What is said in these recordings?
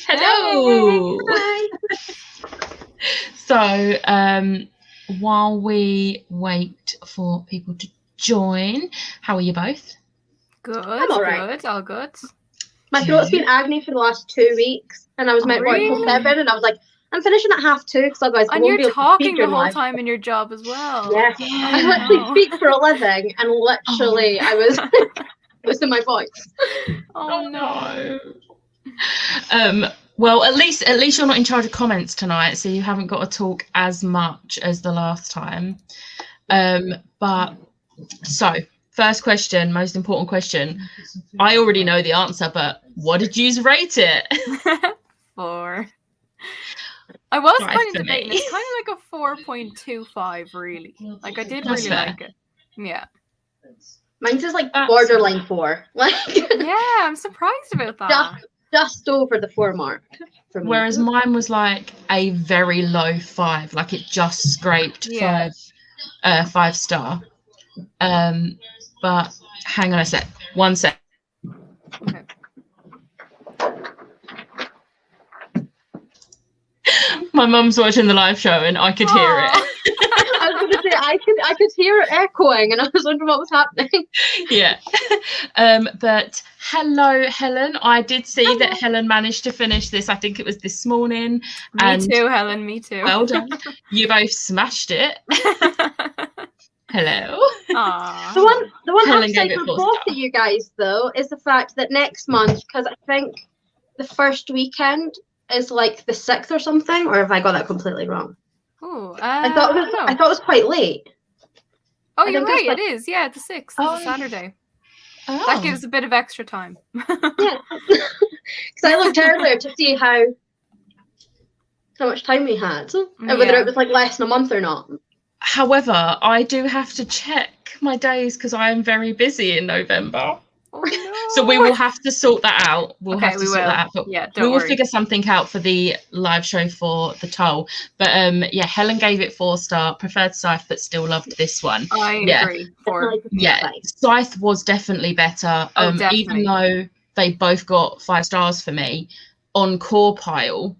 Hello. Hi. So, while we wait for people to join, how are you both? Good. I'm all right. Good. All good. My throat's been agony for the last 2 weeks, and I was meant to work till 7, and I was like, I'm finishing at 2:30 because otherwise I And won't be you're able to talking speak the during whole live. time in your job as well. Yeah. Yeah. I literally speak for a living, and literally I was losing my voice. Oh no. Well, at least you're not in charge of comments tonight, so you haven't got to talk as much as the last time. But so first question, most important question. I already know the answer, but what did you rate it? 4. I was 5 kind of for debating. me. It's kind of like a 4.25, really. Like I did That's really fair. like it. Yeah. Mine's is like That's borderline 4. Like Yeah, I'm surprised about that. just over the 4 mark for me. Whereas mine was like a very low 5, like it just scraped Yeah. 5 star. But hang on a sec, 1 sec. Okay. My mum's watching the live show and I could hear it. I was gonna say I could hear it echoing, and I was wondering what was happening. Yeah. But hello, Helen. I did see that Helen managed to finish this. I think it was this morning. Me too, Helen. Me too. Well done. You both smashed it. Hello. Aww. The one Helen gave upside it for 4 both star. of you guys, though, is the fact that next month, because I think the first weekend is like the 6th or something, or have I got that completely wrong? Ooh, I thought it was quite late. Oh, I you're think it's right. like- It is. Yeah, the 6th. It's Oh. a Saturday. Oh. That gives a bit of extra time. Yeah, because I looked earlier to see how much time we had, and whether it was like less than a month or not. However, I do have to check my days because I am very busy in November. Oh no. So we will have to sort that out. We'll Okay, have to we sort will. that out. But Yeah, we don't will worry. figure something out for the live show for the toll. But yeah, Helen gave it 4 star, preferred Scythe, but still loved this one. I agree. 4. Yeah, Scythe was definitely better. Definitely. Even though they both got 5 stars for me, on core pile,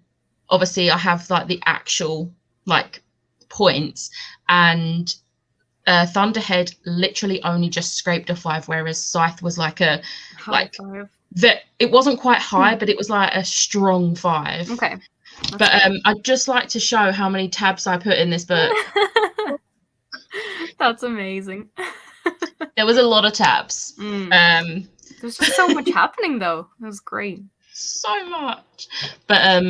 obviously I have like the actual like points, and Thunderhead literally only just scraped a 5, whereas Scythe was like a High 5. it wasn't quite high, but it was like a strong 5. Okay. But I'd just like to show how many tabs I put in this book. That's amazing. There was a lot of tabs. There's just so much happening, though. It was great. So much. But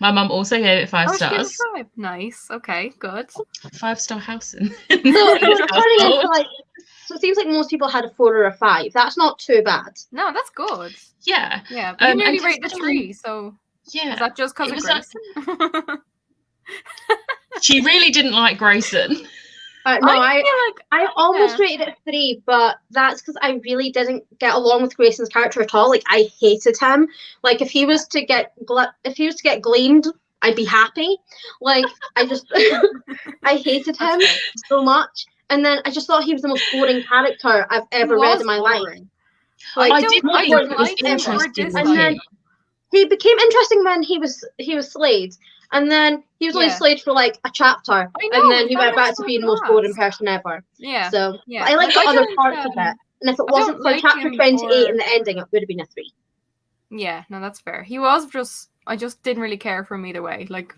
my mum also gave it 5 She gave it stars. 5. Nice. Okay, good. 5-star housing. So it seems like most people had a 4 or a 5. That's not too bad. No, that's good. Yeah. Yeah, but you nearly and rate the 3, so yeah. is that just because of Grayson? She really didn't like Grayson. No, I almost rated it 3, but that's because I really didn't get along with Grayson's character at all. Like I hated him. Like if he was to get gleamed, I'd be happy. Like I just I hated him so much. And then I just thought he was the most boring character I've ever read in my life. Like, I did like him or dislike and then he became interesting when he was slayed. And then he was only slayed for like a chapter, and then he went back to being the most boring person ever. Yeah. So yeah. I liked the other parts of it, and if it wasn't for chapter 28 and the ending, it would have been a 3. Yeah, no, that's fair. He was just, I just didn't really care for him either way. Like,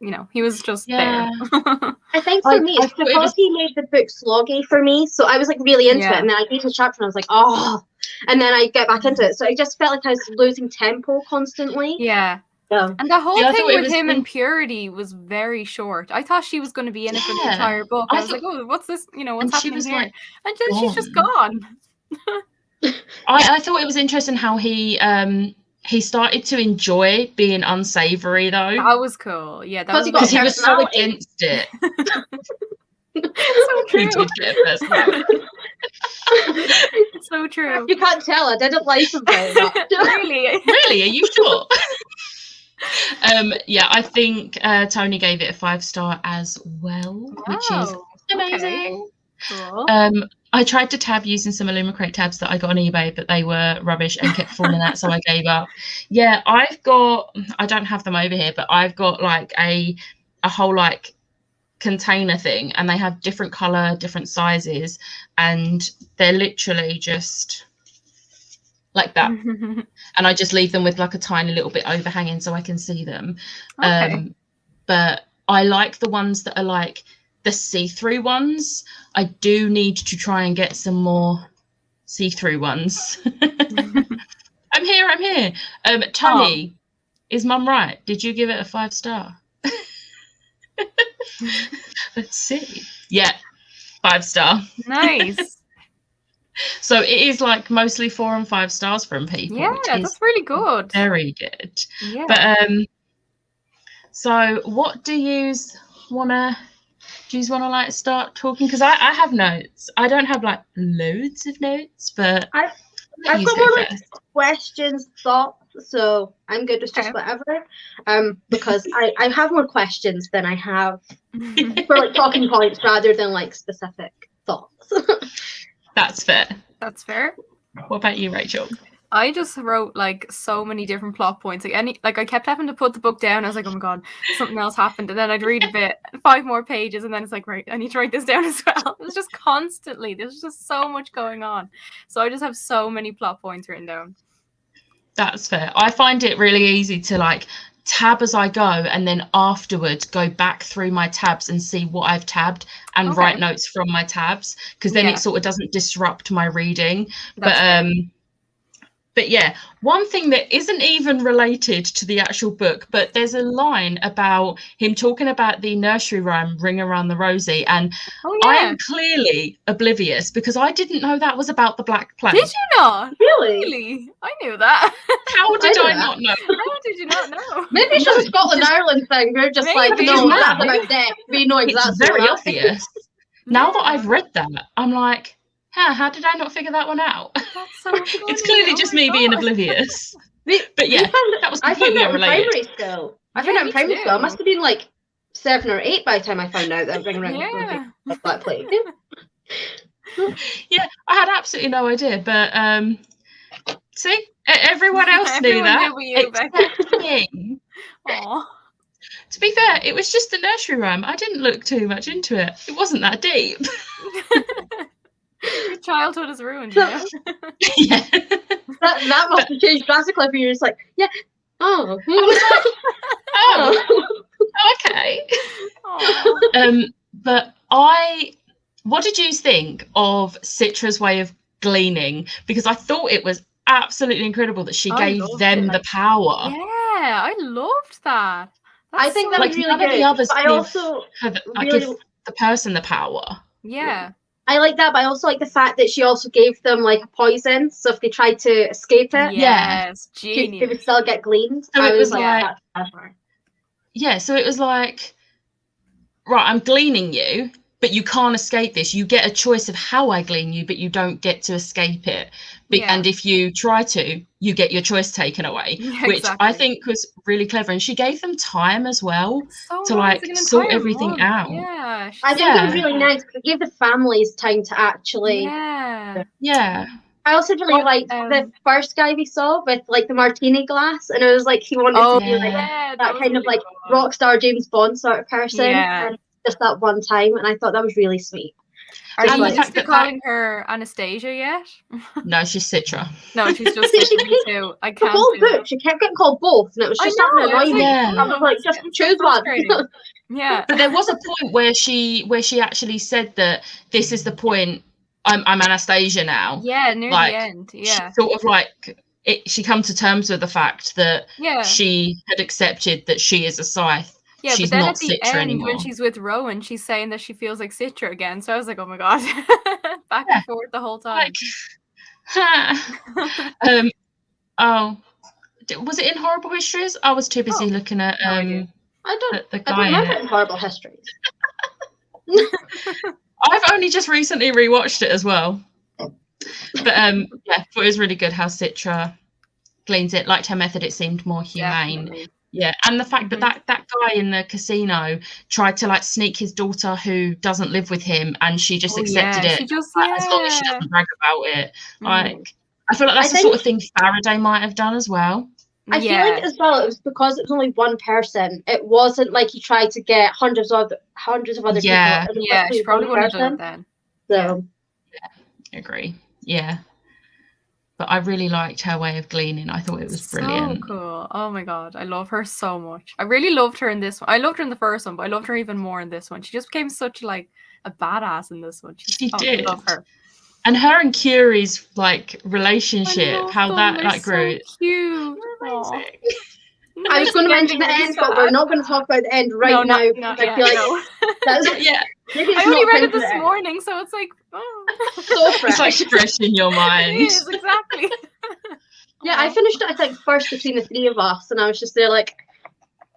you know, he was just there. I think for me, it's because he made the book sloggy for me, so I was like really into it, and then I read his chapter and I was like, oh, and then I get back into it. So I just felt like I was losing tempo constantly. Yeah. Yeah. And the whole thing with him and Purity was very short. I thought she was going to be in it for the entire book. I was like, oh, what's this? You know, what's happening here? Like, and then she's just gone. I thought it was interesting how he started to enjoy being unsavory, though. That was cool. Yeah, that was because he was so against it. So true. He did get a personality. So true. You can't tell. I didn't like him very much. Really? Really? Are you sure? Yeah, I think Tony gave it a 5 star as well, which is amazing. Okay. Cool. I tried to tab using some Illumicrate tabs that I got on eBay, but they were rubbish and kept falling out, so I gave up. Yeah, I don't have them over here, but I've got like a whole like container thing, and they have different color, different sizes, and they're literally just like that. And I just leave them with like a tiny little bit overhanging so I can see them. Okay. But I like the ones that are like the see-through ones. I do need to try and get some more see-through ones. I'm here. Tony, is Mum right? Did you give it a 5-star? Let's see. Yeah, 5-star. Nice. So it is like mostly 4 and 5 stars from people. Yeah, that's really good. Very good. Yeah. But so what do you want to like start talking? Because I have notes. I don't have like loads of notes, but I've got more like questions, thoughts, so I'm good with just whatever. Because I have more questions than I have for like talking points rather than like specific thoughts. That's fair. That's fair. What about you, Rachel? I just wrote like so many different plot points. Like I kept having to put the book down. I was like, oh my god, something else happened, and then I'd read a bit, 5 more pages, and then it's like, right, I need to write this down as well. It's just constantly. There's just so much going on. So I just have so many plot points written down. That's fair. I find it really easy to like tab as I go, and then afterwards go back through my tabs and see what I've tabbed and write notes from my tabs, because then it sort of doesn't disrupt my reading. But yeah, one thing that isn't even related to the actual book, but there's a line about him talking about the nursery rhyme Ring Around the Rosie, and I am clearly oblivious because I didn't know that was about the Black Plague. Did you not? Really? I knew that. How did I not know? How did you not know? Maybe it's just a Scotland Ireland thing. We're just like, no, that's about death. We know exactly. It's very obvious. Now that I've read that, I'm like, how did I not figure that one out? That's so funny. It's clearly just me being oblivious. But yeah, that was completely unrelated. I found that in primary school. I must have been like 7 or 8 by the time I found out that Ring Around the Black Plague. Yeah, I had absolutely no idea, but see, everyone else knew that. Except me. To be fair, it was just the nursery rhyme. I didn't look too much into it. It wasn't that deep. Your childhood is ruined. Yeah. Yeah. That must have changed drastically for you. It's like, okay. But what did you think of Citra's way of gleaning? Because I thought it was absolutely incredible that she gave them the power. Yeah, I loved that. I think that was really good. The others I also give the person the power. Yeah. I like that, but I also like the fact that she also gave them like a poison, so if they tried to escape it, genius. they would still get gleaned. So I it was like so it was like, right, I'm gleaning you, but you can't escape this. You get a choice of how I glean you, but you don't get to escape it. And if you try to, you get your choice taken away, which I think was really clever. And she gave them time as well to like sort everything out. Yeah, I think it was really nice because it gave the families time to actually. Yeah. I also really liked the first guy we saw with like the martini glass, and it was like he wanted to be like that kind of like rock star James Bond sort of person. And just that one time, and I thought that was really sweet. Are you used to calling her Anastasia yet? No, she's Citra. No, she's just me too. I can't. The whole book, she kept getting called both, and it was just starting to annoy me. I was like, just choose one. Yeah. But there was a point where she actually said that this is the point. I'm Anastasia now. Yeah, near the end. Yeah. Sort of like she come to terms with the fact that she had accepted that she is a Scythe. Yeah, she's but then not at the Citra end, anymore. when she's with Rowan, she's saying that she feels like Citra again. So I was like, oh my god, back and forth the whole time. Was it in Horrible Histories? I was too busy looking at I don't guy remember it in Horrible Histories. I've only just recently rewatched it as well. But thought it was really good how Citra gleans it. Liked her method; it seemed more humane. Yeah, and the fact that that guy in the casino tried to like sneak his daughter who doesn't live with him, and she just accepted it. She just, as long as she doesn't brag about it. Like, I feel like that's the sort of thing Faraday might have done as well. I feel like as well, it was because it was only one person. It wasn't like he tried to get hundreds of other people. Yeah, she probably wouldn't have done it then. So, yeah, agree. Yeah. But I really liked her way of gleaning. I thought it was brilliant. So cool. Oh my god, I love her so much. I really loved her in this one. I loved her in the first one, but I loved her even more in this one. She just became such like a badass in this one. She did. I love her. And her and Curie's like relationship, how that like grew. So cute. I was going to mention the end, but we're not going to talk about the end now. I feel like that's I only read it this morning, so it's like so fresh. It's like fresh in your mind. It is, exactly. Yeah, I finished it I think first between the three of us, and I was just there like,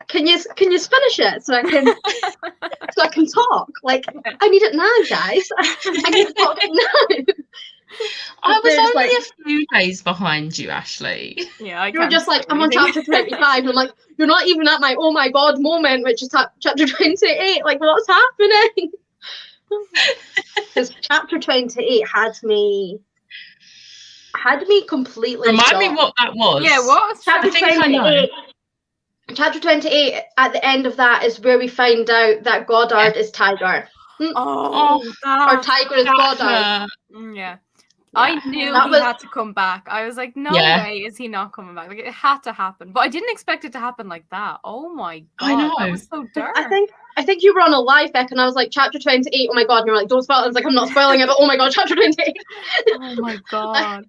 can you finish it so I can talk? Like, I need it now, guys. I need to talk now. I was only like, a few days behind you, Ashleigh. Yeah, you were just like, I'm on chapter 25. I'm like, you're not even at my oh my god moment, which is chapter 28. Like, what's happening? Because chapter 28 had me completely. Remind me what that was. Yeah, what? Chapter 28. Chapter 28. At the end of that is where we find out that Goddard is Tiger. Or Tiger is Goddard. Yeah. I knew he had to come back. I was like, no way is he not coming back. Like, it had to happen. But I didn't expect it to happen like that. Oh my god. I know. That was so dark. I think you were on a live, Beck, and I was like, chapter 28, oh my god, and you're like, don't spoil it. I was like, I'm not spoiling it, but oh my god, chapter 28. Oh my god.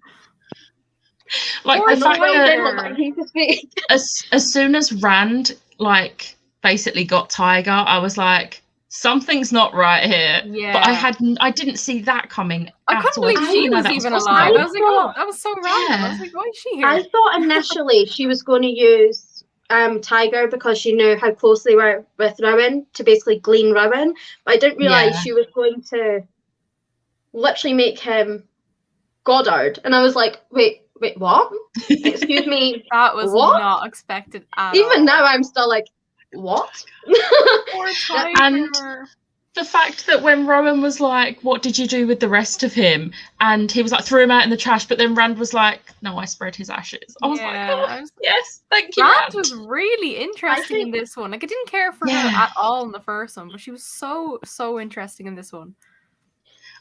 Like, the fact that as soon as Rand, like, basically got Tiger, I was like, something's not right here. Yeah. But I didn't see that coming. I couldn't believe she was even alive. I was like, oh, that was so random. I was like, why is she here? I thought initially she was going to use Tiger because she knew how close they were with Rowan to basically glean Rowan. But I didn't realise she was going to literally make him Goddard. And I was like, wait, what? Excuse me. That was not expected at Even all. now I'm still like, what? And the fact that when Rowan was like, what did you do with the rest of him? And he was like, threw him out in the trash, but then Rand was like, no, I spread his ashes. I was like, oh, yes, thank you, Rand was really interesting in this one. Like, I didn't care for her at all in the first one, but she was so interesting in this one.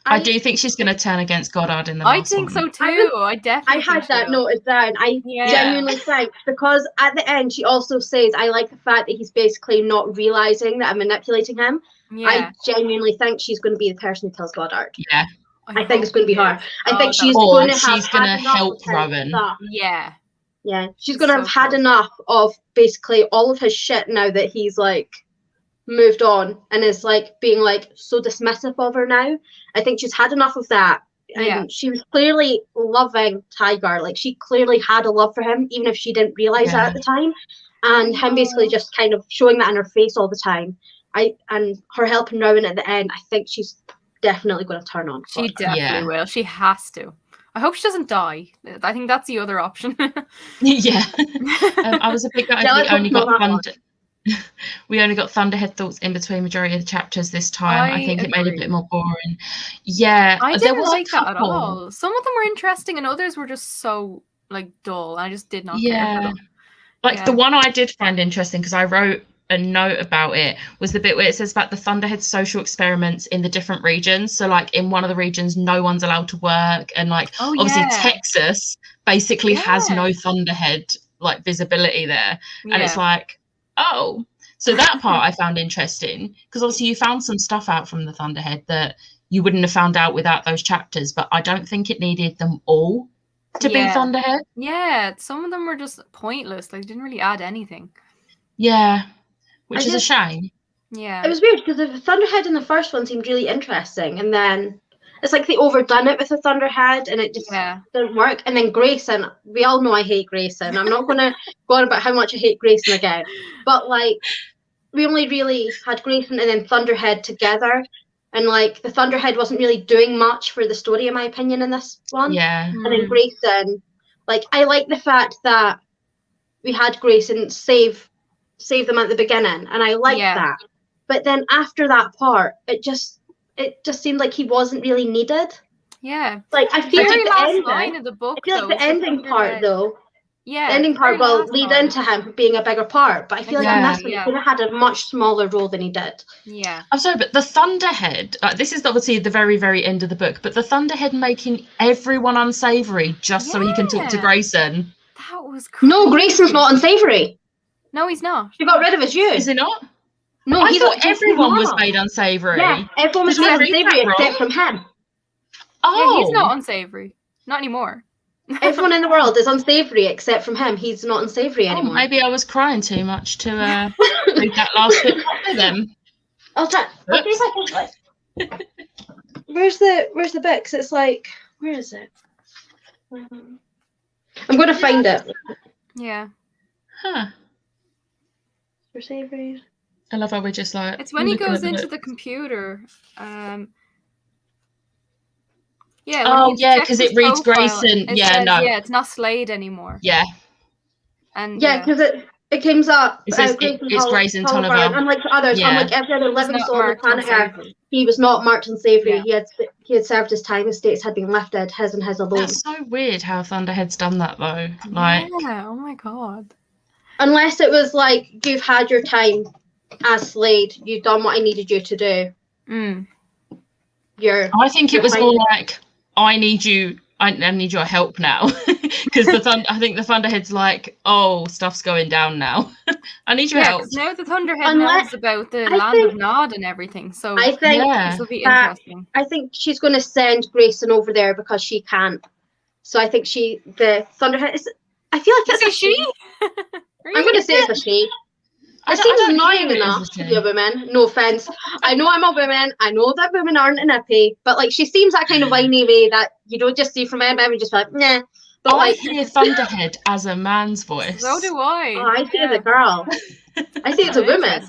I do think she's going to turn against Goddard in the last one. I think so too. I definitely had that noted down. I genuinely think, because at the end she also says, I like the fact that he's basically not realising that I'm manipulating him. Yeah. I genuinely think she's going to be the person who kills Goddard. Yeah. I think it's going to be her. I think she's going to help Rowan. Yeah. Yeah. She's going to have had enough of basically all of his shit now that he's like moved on and is like being like so dismissive of her now. I think she's had enough of that. And she was clearly loving Tiger. Like, she clearly had a love for him, even if she didn't realise that at the time. And him basically just kind of showing that in her face all the time. And her helping Rowan at the end, I think she's definitely going to turn on. She definitely will. She has to. I hope she doesn't die. I think that's the other option. Yeah. I was a bit gutted we only got Thunderhead thoughts in between majority of the chapters this time. I think it made it a bit more boring. Yeah, I didn't like that at all. Some of them were interesting and others were just so like dull. I just did not care for them. Like the one I did find interesting, because I wrote a note about it, was the bit where it says about the Thunderhead social experiments in the different regions. So like in one of the regions no one's allowed to work, and like obviously Texas basically has no Thunderhead like visibility there. And it's like, oh, so that part I found interesting, because obviously you found some stuff out from the Thunderhead that you wouldn't have found out without those chapters, but I don't think it needed them all to be Thunderhead. Yeah, some of them were just pointless. Like, didn't really add anything. Yeah, which is a shame. Yeah, it was weird because the Thunderhead in the first one seemed really interesting, and then it's like they overdone it with the Thunderhead, and it just didn't work. And then Grayson, we all know I hate Grayson. I'm not going to go on about how much I hate Grayson again, but like we only really had Grayson and then Thunderhead together, and like the Thunderhead wasn't really doing much for the story, in my opinion, in this one. Yeah, and then Grayson, like I like the fact that we had Grayson save save them at the beginning, and I liked that. But then after that part, it just seemed like he wasn't really needed. Yeah. Like I feel like the ending line of the book. I feel like the ending part though. Yeah. The ending part will lead into him being a bigger part, but I feel like in this one he could have had a much smaller role than he did. Yeah. I'm sorry, but the Thunderhead, this is obviously the very, very end of the book, but the Thunderhead making everyone unsavoury just so he can talk to Grayson. That was crazy. No, Grayson's not unsavoury. No, he's not. She got rid of his youth. Is he not? No, I thought everyone was made unsavoury. Yeah, everyone was made unsavoury except from him. Oh. Yeah, he's not unsavoury. Not anymore. Everyone in the world is unsavoury except from him. He's not unsavoury anymore. Maybe I was crying too much to read that last bit properly then. I'll try. Where's the book? 'Cause it's like, where is it? I'm going to find it. Yeah. Huh. For savoury. I love how we're just like... It's when he goes into the computer. Yeah. Oh, yeah, because it reads Grayson. It says, yeah, it's not Slade anymore. Yeah. And because it comes up. It says it's Grayson Tolliver. Unlike others, unlike every other living soul on the planet Earth, he was not marked unsavoury. Yeah. He had served his time. His states had been lifted. His and his alone. That's so weird how Thunderhead's done that though. Like, yeah. Oh my god. Unless it was like you've had your time as Slade, you've done what I needed you to do. I think it was more like, I need you. I need your help now, because I think the Thunderhead's like, oh, stuff's going down now. I need your help. Now the Thunderhead knows about the land of Nod and everything, so I think this will be interesting. I think she's going to send Grayson over there because she can't. So I think the Thunderhead is. I feel like it's a she. I'm going to say it's a she. It seems annoying enough to be a woman. No offense. I know I'm a woman. I know that women aren't an hippie, but like she seems that kind of whiny way that you don't just see from anybody. You just be like, nah. But I hear Thunderhead as a man's voice. So do I. Oh, I see it as a girl. I see it's a woman.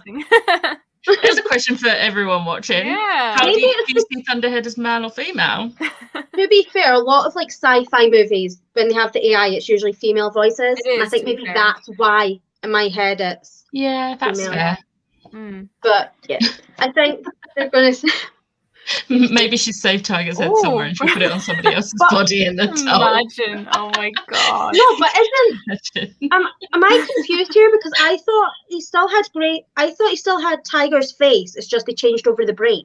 Here's a question for everyone watching. Yeah. How do you see Thunderhead as male or female? To be fair, a lot of like sci-fi movies, when they have the AI, it's usually female voices. And I think maybe that's why in my head it's. Yeah, that's fair. But yeah, I think they're going to. Maybe she saved Tiger's head somewhere and she put it on somebody else's body in the tub. Imagine! Oh my god! No, but am I confused here? Because I thought he still had Tiger's face. It's just they changed over the brain.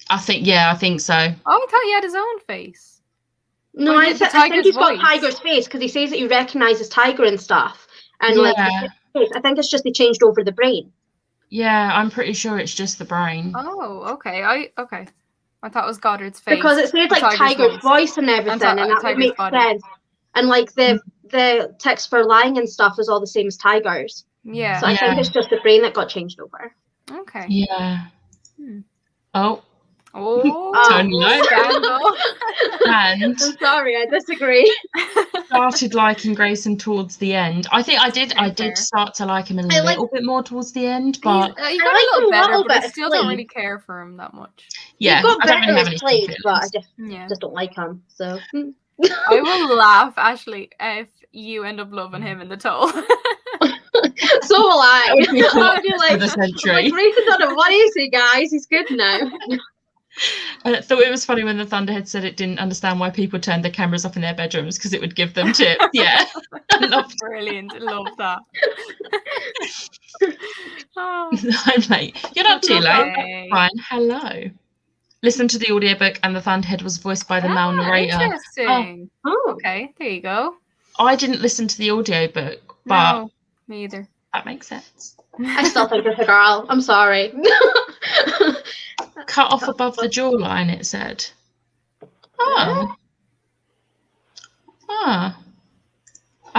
I think so. Oh, I thought he had his own face. No, I think he's got Tiger's face because he says that he recognizes Tiger and stuff. And I think it's just they changed over the brain. Yeah, I'm pretty sure it's just the brain. Oh, okay. I thought it was Goddard's face. Because it says like Tiger's voice and everything, and that would make sense. And like the text for lying and stuff is all the same as Tiger's. Yeah. So I think it's just the brain that got changed over. Okay. Yeah. Oh, Tony scandal. And I'm sorry, I disagree. Started liking Grayson towards the end. I think I did start to like him a little bit more towards the end, but he got a little better, but I still don't really care for him that much. Yeah, I don't really have any Slade, but I just don't like him. So I will laugh, Ashleigh, if you end up loving him in the toll. So will I. I'll be like, Grayson's on a 180, guys. He's good now. I thought it was funny when the Thunderhead said it didn't understand why people turned the cameras off in their bedrooms because it would give them tips. Yeah. Brilliant. Love that. I'm late. You're not too late. Fine. Hello. Listen to the audiobook and the Thunderhead was voiced by the male narrator. Interesting. Oh, okay. There you go. I didn't listen to the audiobook, but no, me either. That makes sense. I still think it's a girl. I'm sorry. Cut off above the jawline, it said. Oh. I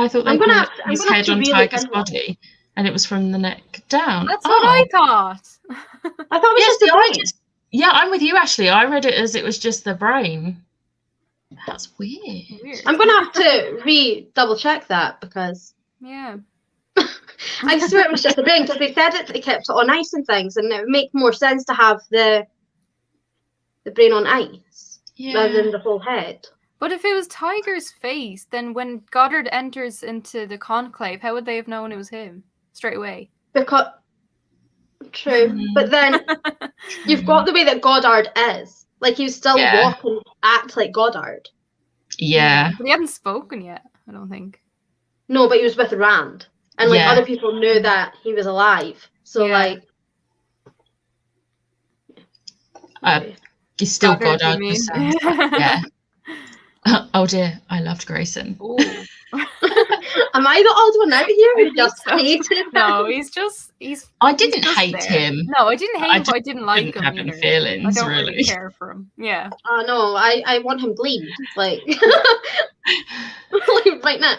thought they put his head on Tiger's body and it was from the neck down. That's what I thought. I thought it was just the brain. Yeah, I'm with you, Ashleigh. I read it as it was just the brain. That's weird. I'm going to have to double check that because... Yeah. I swear it was just the brain because they said they kept it on ice and things, and it would make more sense to have the brain on ice rather than the whole head. But if it was Tiger's face, then when Goddard enters into the conclave, how would they have known it was him straight away? Because true, but then you've got the way that Goddard is. Like he was still walk and act like Goddard. Yeah. But he hadn't spoken yet, I don't think. No, but he was with Rand. And like other people knew that he was alive. So like he's still Goddard. Yeah. Oh dear, I loved Grayson. Am I the odd one out here who just hated him? No, I didn't hate him. No, I didn't hate him, but I didn't like him have either. any feelings, I don't really care for him. Yeah. Oh no, I want him gleamed. Like, like right now.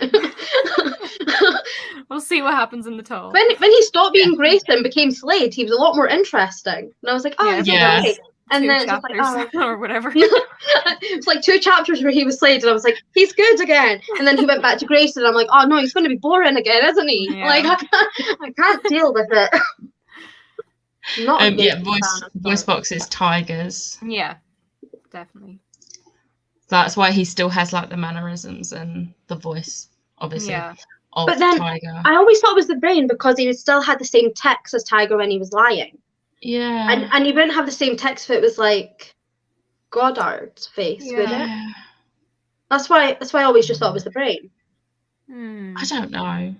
We'll see what happens in the toll. When he stopped being Grayson and became Slade, he was a lot more interesting. And I was like, oh, okay. And then it's just like, or whatever. It's like 2 chapters where he was Slade, and I was like, he's good again. And then he went back to Grayson, and I'm like, oh no, he's going to be boring again, isn't he? Yeah. Like, I can't deal with it. Voice box is Tigers. Yeah, definitely. That's why he still has like the mannerisms and the voice, obviously. Yeah. Of but then Tiger. I always thought it was the brain because he still had the same text as Tiger when he was lying. Yeah. And he wouldn't have the same text if it was like Goddard's face, would it? That's why I always just thought it was the brain. I don't know.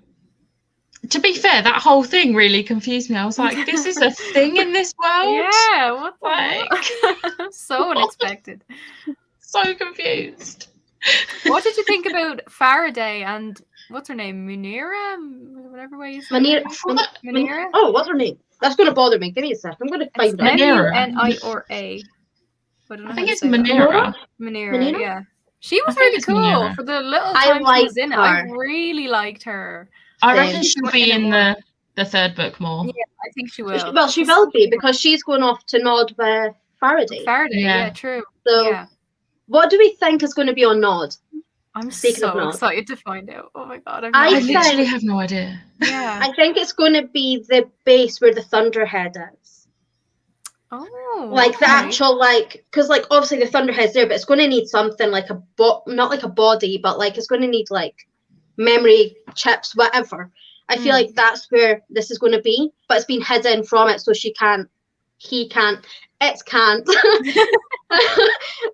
To be fair, that whole thing really confused me. I was like, this is a thing in this world? Yeah, what the so unexpected. So confused. What did you think about Faraday and what's her name? Munira? Whatever way you say it. Munira? Oh, what's her name? That's going to bother me. Give me a sec. I'm going to find out. Munira. I think it's Munira. Munira, yeah. She was really cool Munira. For the little time she was in it. I really liked her. I reckon she'll be in the 3rd book more. Yeah, I think she will. Well, she will be because she's going off to Nod with Faraday. Yeah, true. So, what do we think is going to be on Nod? I'm so excited to find out. Oh my god, I literally have no idea. Yeah, I think it's going to be the base where the Thunderhead is. Oh, like the actual because obviously the Thunderhead's there, but it's going to need something like not like a body, but like it's going to need like memory chips, whatever. I feel like that's where this is going to be, but it's been hidden from it, so he can't. It can't.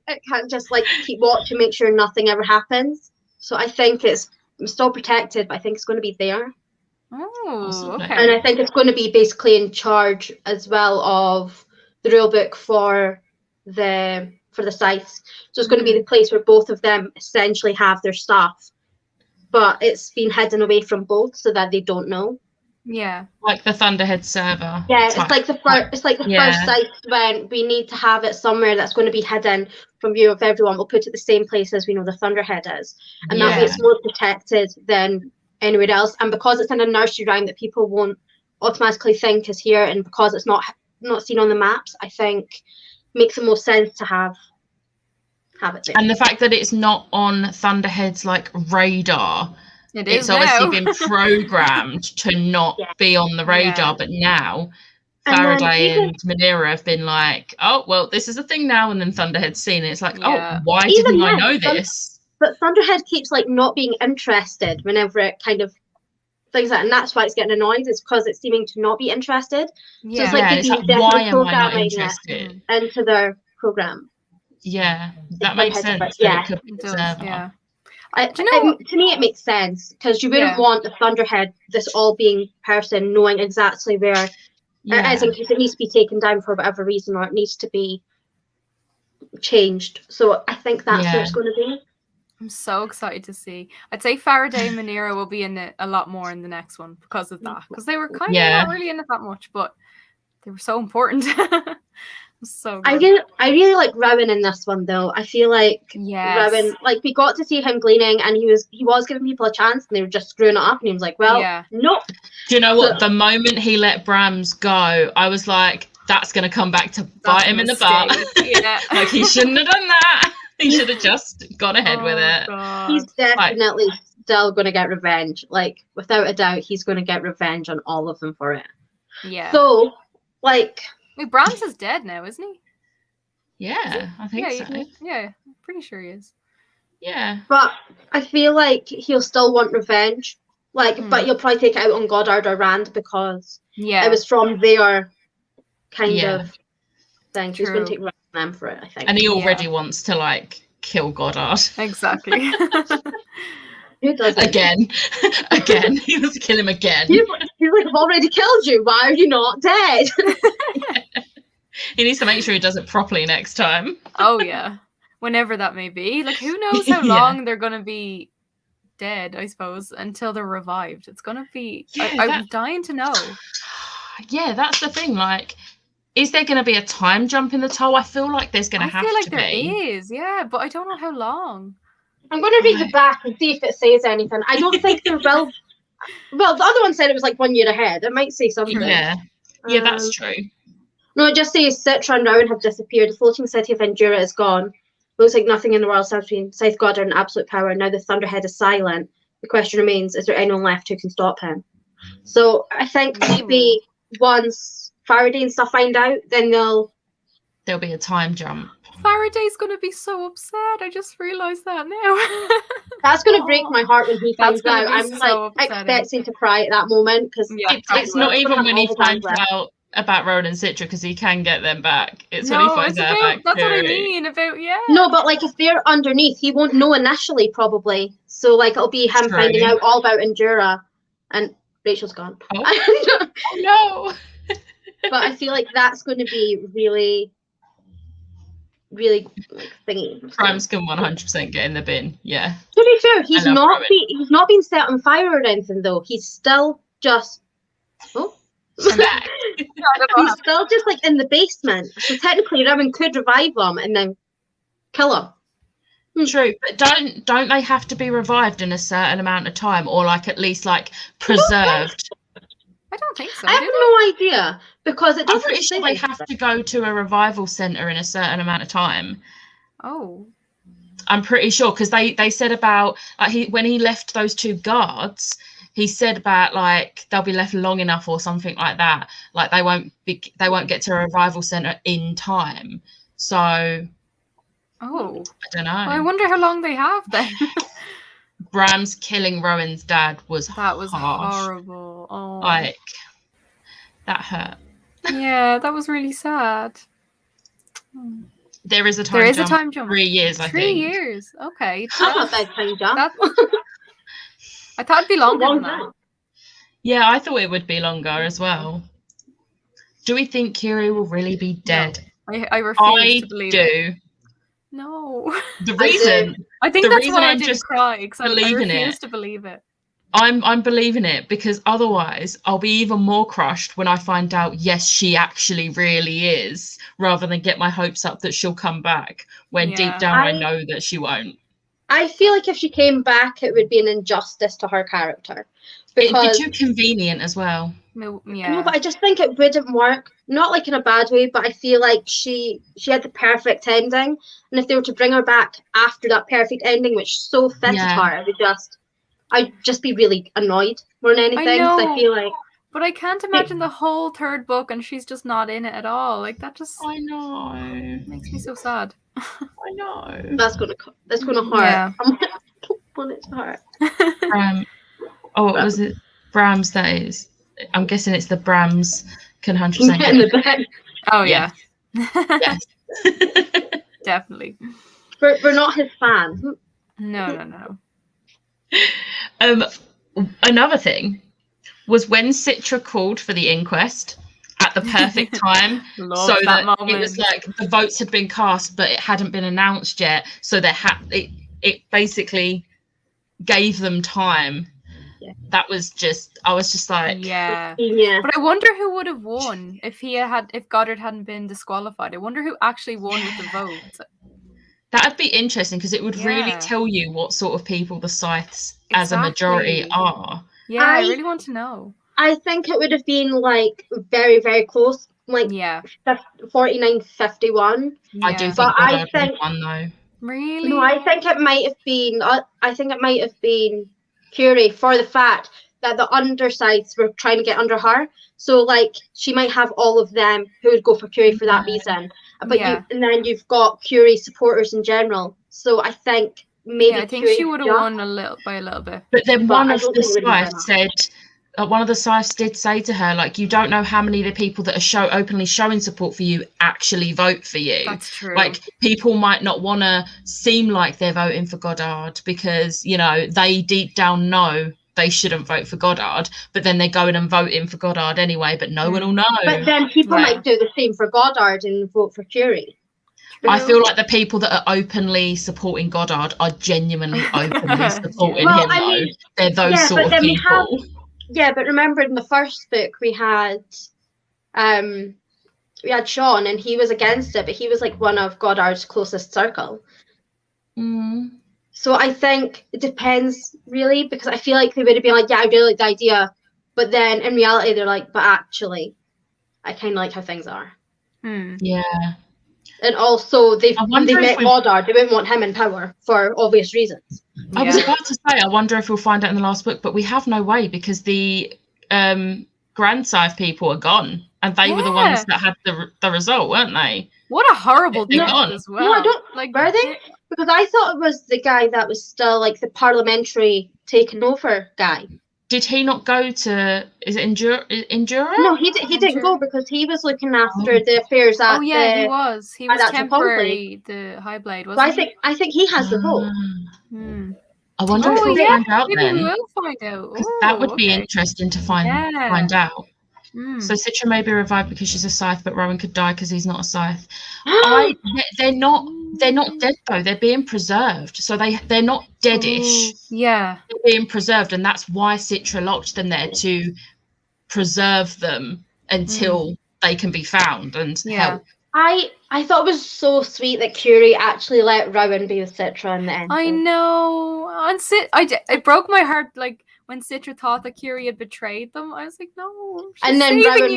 It can't just like keep watching, make sure nothing ever happens. So I think it's still protected, but I think it's going to be there. Oh, okay. And I think it's going to be basically in charge as well of the rule book for the Scythes. So it's going to be the place where both of them essentially have their stuff, but it's been hidden away from both so that they don't know. Yeah, like the Thunderhead server. Yeah, it's like the first. It's like the first site when we need to have it somewhere that's going to be hidden from view of everyone. We'll put it the same place as we know the Thunderhead is, and that way it's more protected than anywhere else. And because it's in a nursery rhyme that people won't automatically think is here, and because it's not seen on the maps, I think makes the most sense to have it there. And the fact that it's not on Thunderhead's like radar. It's obviously been programmed to not be on the radar, but now Faraday and Munira have been like, oh, well, this is a thing now, and then Thunderhead's seen it. It's like, oh, why didn't I know this? But Thunderhead keeps like not being interested whenever it kind of things like, and that's why it's getting annoyed, is because it's seeming to not be interested. Yeah. So it's like, why am I not interested? Into their program. Yeah, that makes sense. Yeah, it does, yeah. To me, it makes sense because you wouldn't want the Thunderhead, this all-being person, knowing exactly where it is in case it needs to be taken down for whatever reason or it needs to be changed. So I think that's where it's going to be. I'm so excited to see. I'd say Faraday and Munira will be in it a lot more in the next one because of that. Because they were kind of not really in it that much, but they were so important. So good. I really like Rowan in this one though. I feel like Rowan, like we got to see him gleaning and he was giving people a chance and they were just screwing it up and he was like, well, nope. Do you know what? The moment he let Brams go, I was like, that's gonna come back to bite him in the butt. Yeah. Like he shouldn't have done that. He should have just gone ahead with it. God. He's definitely still gonna get revenge. Like without a doubt, he's gonna get revenge on all of them for it. Yeah. So like wait, Brams is dead now, isn't he? Yeah, I think so. Yeah, I'm pretty sure he is. Yeah. But I feel like he'll still want revenge. But you'll probably take it out on Goddard or Rand because it was from their kind of thing. True. He's going to take Rand on them for it, I think. And he already wants to like kill Goddard. Exactly. Who doesn't? Again. He wants to kill him again. He's like, I've already killed you. Why are you not dead? He needs to make sure he does it properly next time. Oh yeah, whenever that may be. Like, who knows how long they're gonna be dead? I suppose until they're revived. It's gonna be. I'm dying to know. Yeah, that's the thing. Like, is there going to be a time jump in the toll? I feel like there's going to have to be. I feel like there is, yeah, but I don't know how long. I'm going to read the back and see if it says anything. I don't think there will. Well, the other one said it was like 1 year ahead. It might say something. Yeah, that's true. No, it just says Citra and Rowan have disappeared. The floating city of Endura is gone. Looks like nothing in the world stands between Scythe Goddard and absolute power. Now the Thunderhead is silent. The question remains, is there anyone left who can stop him? So I think maybe once Faraday and stuff find out, then there'll be a time jump. Faraday's going to be so upset. I just realised that now. That's going to break my heart when he finds out. I'm so like expecting to cry at that moment because it's not even when he finds out about Rowan and Citra because he can get them back. It's when he finds out about that's what I mean about No, but like if they're underneath, he won't know initially probably. So like it'll be him finding out all about Endura, and Rachel's gone. Oh no! But I feel like that's going to be really like thingy. Prime's can 100% get in the bin. Yeah. To be fair, he's not been set on fire or anything though. He's still just he's still just like in the basement. So technically, Rowan could revive him and then kill him. True, but don't they have to be revived in a certain amount of time, or like at least like preserved? I don't think so. I have no idea because it doesn't. I'm pretty sure they have to go to a revival center in a certain amount of time. Oh, I'm pretty sure because they said about when he left those two guards, he said about like they'll be left long enough or something like that. Like they won't get to a revival center in time. So, I don't know. Well, I wonder how long they have then. Bram's killing Rowan's dad was harsh. Horrible. Oh, like that hurt. Yeah, that was really sad. There is a time jump. 3 years, I think. 3 years. Okay. That's not a bad time jump. I thought it'd be longer than that. Yeah, I thought it would be longer as well. Do we think Kiri will really be dead? No, I refuse to believe it. No. The reason I think that's why I didn't cry, because I refuse to believe it. I'm believing it because otherwise I'll be even more crushed when I find out yes she actually really is, rather than get my hopes up that she'll come back when deep down I know that she won't. I feel like if she came back it would be an injustice to her character. It'd be too convenient as well. Yeah. No, but I just think it wouldn't work. Not like in a bad way, but I feel like she had the perfect ending. And if they were to bring her back after that perfect ending, which so fitted her, I'd just be really annoyed more than anything. I feel like. But I can't imagine the whole third book and she's just not in it at all. Like that just makes me so sad. I know. That's gonna hurt. Yeah. I don't want it to hurt. What was it? Bram's, that is. I'm guessing it's the Brams can 100% get in the bed. Oh yeah. Yes. Definitely. We're not his fan. No. Another thing was when Citra called for the inquest at the perfect time, so that it was like the votes had been cast but it hadn't been announced yet, so it basically gave them time. That was I was just like, yeah. But I wonder who would have won if Goddard hadn't been disqualified. I wonder who actually won with the vote. That'd be interesting because it would really tell you what sort of people the Scythes as a majority are. Yeah, I really want to know. I think it would have been like very, very close, like 49-51. I do think Goddard would have won though. Really? No, I think it might have been. I think it might have been Curie, for the fact that the undersides were trying to get under her. So like she might have all of them who would go for Curie for that reason. But and then you've got Curie supporters in general. So I think maybe I think Curie she would have just- won a little bit. But then But one I of don't the think it would have Scythes been said, one of the Scythes did say to her, like, you don't know how many of the people that are openly showing support for you actually vote for you. That's true. Like, people might not want to seem like they're voting for Goddard because, you know, they deep down know they shouldn't vote for Goddard, but then they're going and voting for Goddard anyway, but no one will know. But then people might do the same for Goddard and vote for Curie. I feel like the people that are openly supporting Goddard are genuinely openly supporting Well, him, I though. mean, They're those sort of then people. Yeah, but remember in the first book we had Sean, and he was against it, but he was like one of Goddard's closest circle. Mm. So I think it depends really, because I feel like they would have been like, yeah, I really like the idea, but then in reality they're like, but actually, I kind of like how things are. Yeah. And also, they met Goddard. They wouldn't want him in power for obvious reasons. I was about to say, I wonder if we'll find out in the last book, but we have no way because the Grand Scythe people are gone, and they were the ones that had the result, weren't they? What a horrible death as well. No, I don't. Like, were they? Because I thought it was the guy that was still like the parliamentary taken over guy. Did he not go to? Is it Endura? No, he didn't go because he was looking after the affairs at. He was. He was temporary. The High Blade, wasn't he? I think he has the vote. I wonder if we'll find out maybe then. we will find out. That would be interesting to find out. So Citra may be revived because she's a Scythe, but Rowan could die because he's not a Scythe. They're not dead though. They're being preserved, so they're not deadish. Yeah, they're being preserved, and that's why Citra locked them there, to preserve them until they can be found and help. I thought it was so sweet that Curie actually let Rowan be with Citra in the end. I know. It broke my heart, like when Citra thought that Curie had betrayed them. I was like, no. And then Rowan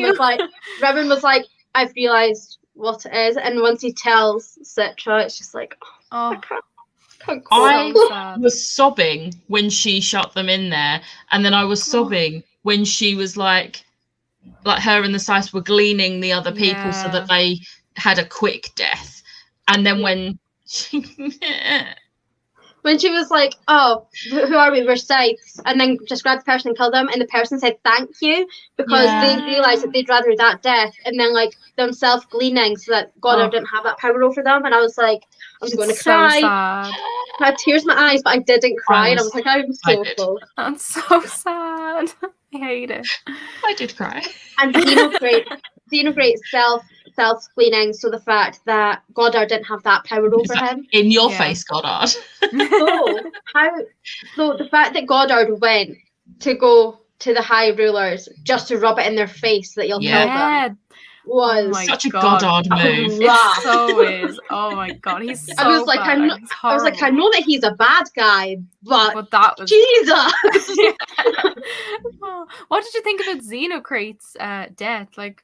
was like, I've realised what it is. And once he tells Citra, it's just like, I was sobbing when she shut them in there, and then I was sobbing when she was like her and the Scythe were gleaning the other people so that they had a quick death. And then when she was like, oh, who are we? We're Scythes. And then just grabbed the person and killed them. And the person said, thank you, because they realised that they'd rather that death. And then like themselves gleaning so that Goddard didn't have that power over them. And I was like, I'm going to cry. I had tears in my eyes, but I didn't cry. And I was like, I'm so full. I'm so sad. I hate it. I did cry. And Xenograte's self-cleaning, so the fact that Goddard didn't have that power over him. In your face, Goddard. So the fact that Goddard went to go to the High Rulers just to rub it in their face that you'll kill them was such a Goddard move. It so is. Oh my god, he's so I was like, bad. I was like, I know that he's a bad guy, but that was Jesus. What did you think about Xenocrate's death? Like,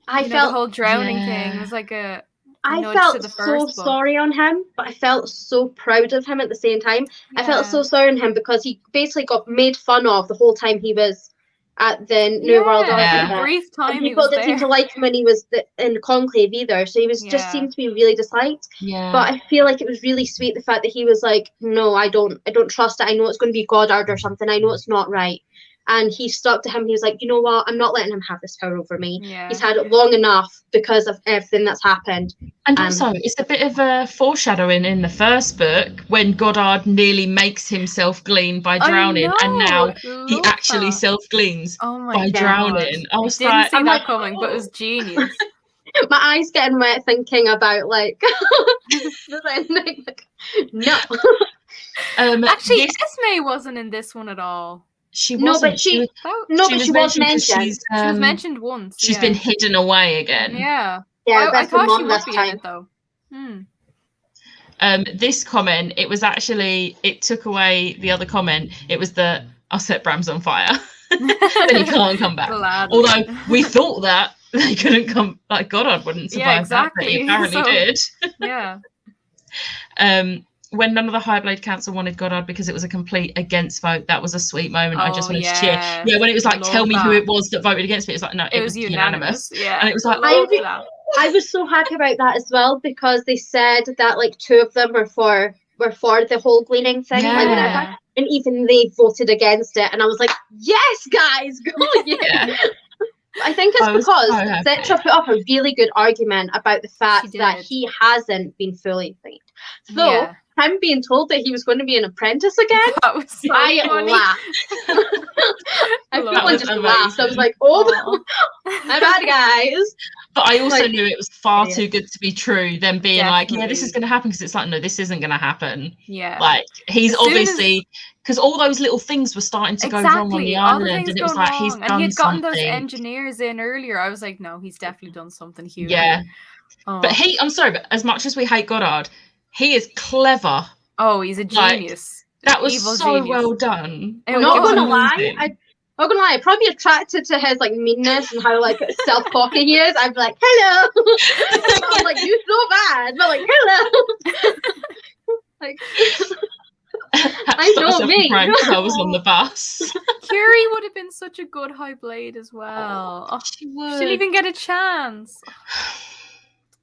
I felt the whole drowning thing. It was like a I felt so sorry on him, but I felt so proud of him at the same time. I felt so sorry on him because he basically got made fun of the whole time he was at the New World Order. Brief time and people didn't seem to like him when he was in the Conclave either, so he was just seemed to be really disliked. But I feel like it was really sweet the fact that he was like, no, I don't trust it. I know it's going to be Goddard or something. I know it's not right. And he stuck to him. He was like, you know what? I'm not letting him have this power over me. He's had it long enough because of everything that's happened. And also, it's a bit of a foreshadowing in the first book when Goddard nearly makes himself glean by drowning, and now he actually self-gleans by drowning. I was didn't see that coming, but it was genius. My eyes getting wet thinking about like the ending. No. Actually, Esme wasn't in this one at all. She wasn't. She was mentioned. She was mentioned once. She's been hidden away again. Yeah, I thought she would be in it though. This comment, it took away the other comment. It was the I'll set Brams on fire. Then he can't come back. Although we thought that they couldn't come, like Goddard wouldn't survive that, but he apparently did. When none of the High Blade Council wanted Goddard because it was a complete against vote, that was a sweet moment. I just wanted to cheer. Yeah, when it was like, tell me who it was that voted against me. It was like, no, it was unanimous. Yeah. And it was like, I was so happy about that as well, because they said that like 2 of them were for were for the whole gleaning thing. Yeah. Like, whenever, and even they voted against it, and I was like, yes, guys, go, yeah. I think it's because Citra put up a really good argument about the fact that he hasn't been fully cleaned. So him being told that he was going to be an apprentice again, that was so I funny. laughed. I just laughed. I was like, oh, my bad, guys. But I also knew it was far too good to be true, them being like, yeah, this is going to happen, because it's like, no, this isn't going to happen. Yeah. Like, he's obviously, because all those little things were starting to go wrong on the island, and it was like, he's done something. And he had gotten those engineers in earlier. I was like, no, he's definitely done something huge. Yeah. Oh. But I'm sorry, but as much as we hate Goddard, he is clever. Oh, he's a genius. Like, that was so genius. Well done. I'm not going to lie. I'm not gonna lie, I'd probably be attracted to his like meanness and how like self-cocky he is. I'd be like, hello. I'm like, you're so bad, but like, hello. Like, I know me. I was on the bus. Curie would have been such a good High Blade as well. Oh, she would. She didn't even get a chance.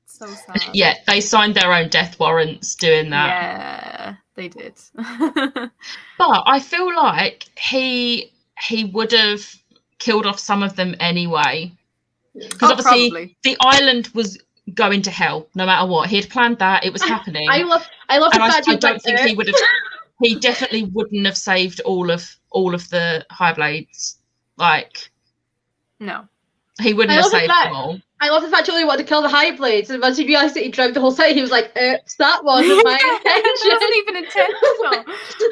So sad. Yeah, they signed their own death warrants doing that. Yeah, they did. But I feel like he would have killed off some of them anyway. Because obviously the island was going to hell no matter what. He had planned that. It was happening. I love the fact I don't think he would have. He definitely wouldn't have saved all of the High Blades. Like, no. He wouldn't have saved them all. I love the fact he only wanted to kill the High Blades, and once he realised that he drowned the whole site, he was like, that wasn't my intention. It wasn't even intentional.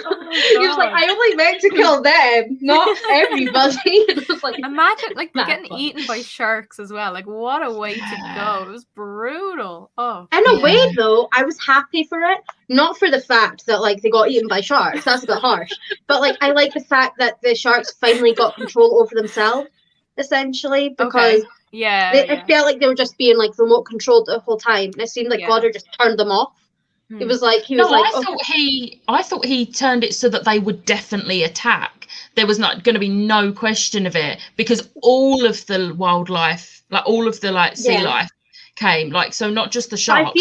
Oh, he was like, I only meant to kill them, not everybody. It was like, imagine getting eaten by sharks as well. Like, what a way to go. It was brutal. Oh. In a way, though, I was happy for it. Not for the fact that like they got eaten by sharks. That's a bit harsh. But like, I like the fact that the sharks finally got control over themselves, essentially, because it felt like they were just being like remote controlled the whole time, and it seemed like Goddard just turned them off. It was like I thought he turned it so that they would definitely attack. There was not going to be no question of it, because all of the wildlife, like all of the like sea life, came. Like, so not just the sharks. I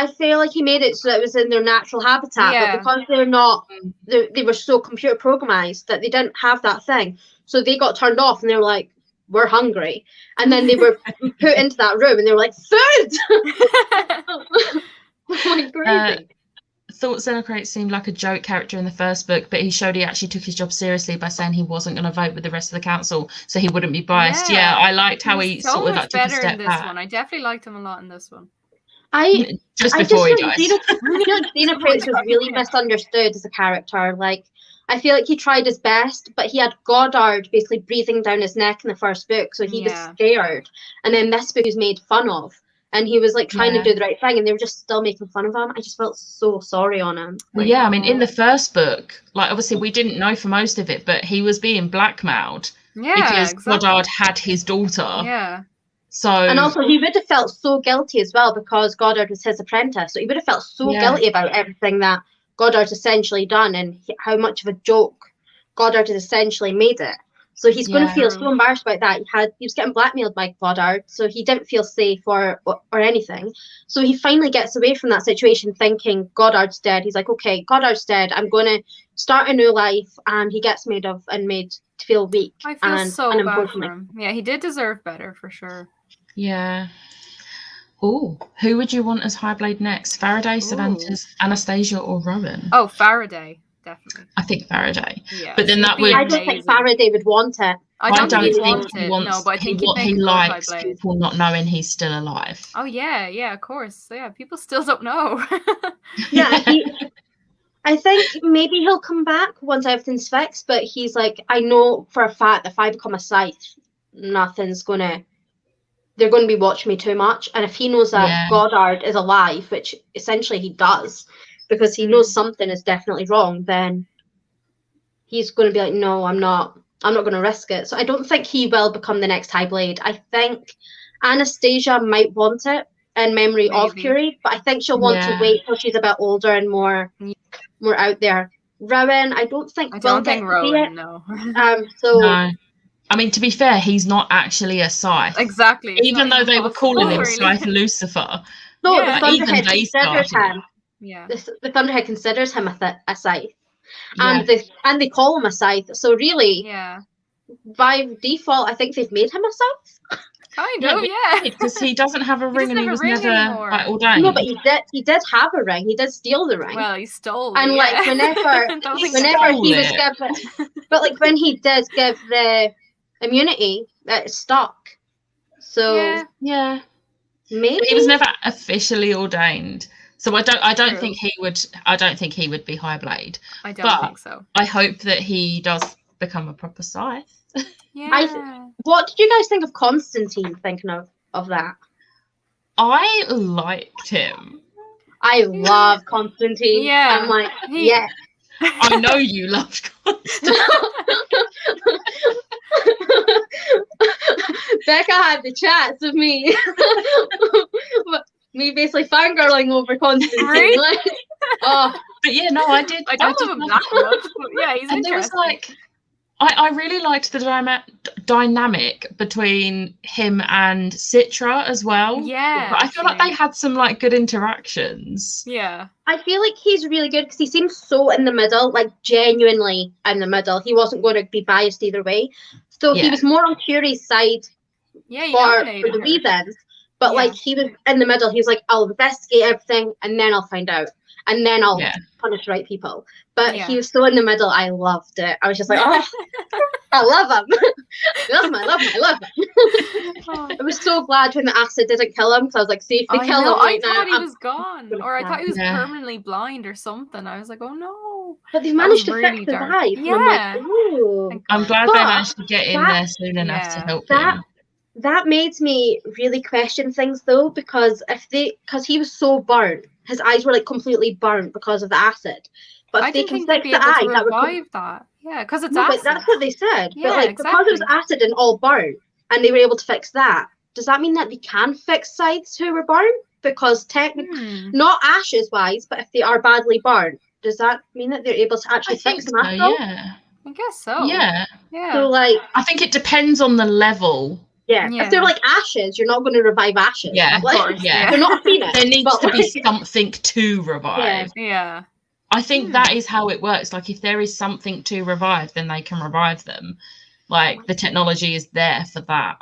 feel like he made it so that it was in their natural habitat, but because they're not, they were so computer programmed that they didn't have that thing. So they got turned off, and they were like, we're hungry. And then they were put into that room, and they were like, food! Like, crazy. Thought Xenocrate seemed like a joke character in the first book, but he showed he actually took his job seriously by saying he wasn't going to vote with the rest of the council, so he wouldn't be biased. Yeah, I liked how he sort of like took a step back. I definitely liked him a lot in this one. Just before he died. I feel like Xenocrate was really misunderstood as a character. Like, I feel like he tried his best, but he had Goddard basically breathing down his neck in the first book, so he was scared. And then this book was made fun of, and he was like trying to do the right thing, and they were just still making fun of him. I just felt so sorry on him. Well, I mean, in the first book, like obviously we didn't know for most of it, but he was being blackmailed because Goddard had his daughter. Yeah. So, and also he would have felt so guilty as well, because Goddard was his apprentice, so he would have felt so guilty about everything that Goddard's essentially done, and how much of a joke Goddard has essentially made it. So he's going to feel so embarrassed about that. He was getting blackmailed by Goddard, so he didn't feel safe or anything. So he finally gets away from that situation, thinking Goddard's dead. He's like, okay, Goddard's dead. I'm going to start a new life, and he gets made to feel weak. I feel so bad for him. Yeah, he did deserve better for sure. Yeah. Oh, who would you want as Highblade next? Faraday, Cervantes, Anastasia, or Rowan? Oh, Faraday, definitely. I think Faraday. Yeah, but then that would. I don't think Faraday would want it. I don't think he wants. No, but I think what he likes people not knowing he's still alive. Oh yeah, of course. Yeah, people still don't know. I think maybe he'll come back once everything's fixed. But he's like, I know for a fact that if I become a Scythe, they're going to be watching me too much. And if he knows that Goddard is alive, which essentially he does, because he knows something is definitely wrong, then he's going to be like, no, I'm not going to risk it. So I don't think he will become the next High Blade. I think Anastasia might want it in memory of Curie, but I think she'll want to wait till she's a bit older and more out there. Rowan, I don't think Rowan, no. No. I mean, to be fair, he's not actually a Scythe. Exactly. Even though they were calling him Scythe Lucifer. So Yeah. the Even Thunderhead they considers started. him. Yeah. The Thunderhead considers him a scythe, Yeah. and they call him a scythe. So really, Yeah. by default, I think they've made him a scythe. Kind Yeah, of, yeah. because he doesn't have a ring doesn't and he have a was ring never anymore. like ordained. No, but he did have a ring. He did steal the ring. Well, he stole it. And like yeah. whenever Don't think whenever stole he was it. given, but like when he did give the immunity, it stuck. So Yeah. Yeah. maybe But he was never officially ordained. So I don't True. think he would be High Blade. I don't But think so. I hope that he does become a proper scythe. Yeah. What did you guys think of Constantine? Thinking of that, I liked him. I love Constantine. Yeah. I'm like, He- yeah. I know you loved Constantine. Becca had the chats with me. Me basically fangirling over Constantine. Really? Like, oh, But yeah, no, I did. I don't did love him love that much, but yeah, he's And there was interesting. like, I really liked the dynamic between him and Citra as well. Yeah, But I feel like actually. they had some like good interactions. Yeah. I feel like he's really good because he seems so in the middle, like genuinely in the middle. He wasn't going to be biased either way. So he Yeah. was more on Curie's side Yeah, you for nominated the her. reasons. But Yeah. like he was in the middle. He was like, I'll investigate everything and then I'll find out. And then I'll Yeah. punish the right people. But Yeah. he was so in the middle. I loved it. I was just like, oh, I love him. I love him. Oh. I was so glad when the acid didn't kill him because I was like, see if they I kill know, him right I thought now. he was gone, gonna or I thought he was Yeah. permanently blind or something. I was like, oh no. But they That managed was to really fix his dark. eyes. And I'm Yeah. like, ooh. Thank I'm God. glad But they managed to get in that- there soon enough to Yeah. help That- him. That made me really question things though, because because he was so burnt, his eyes were like completely burnt because of the acid. But if I they didn't can think they'd fix be the able eye, to that would revive that. Yeah, because it's no, acid. but that's what they said. Yeah, but like because it was exactly. acid and all burnt, and they were able to fix that, does that mean that they can fix scythes who were burnt? Because technically, not ashes wise, but if they are badly burnt, does that mean that they're able to I actually think fix so, them after all? yeah. I guess so. Yeah. Yeah. So like, I think it depends on the level. yeah, Yeah. if they're like ashes, you're not going to revive ashes. Yeah, Of Like, course. yeah. They're not a phoenix. There needs but to be like- something to revive. Yeah. I think that is how it works. Like if there is something to revive, then they can revive them. Like the technology is there for that.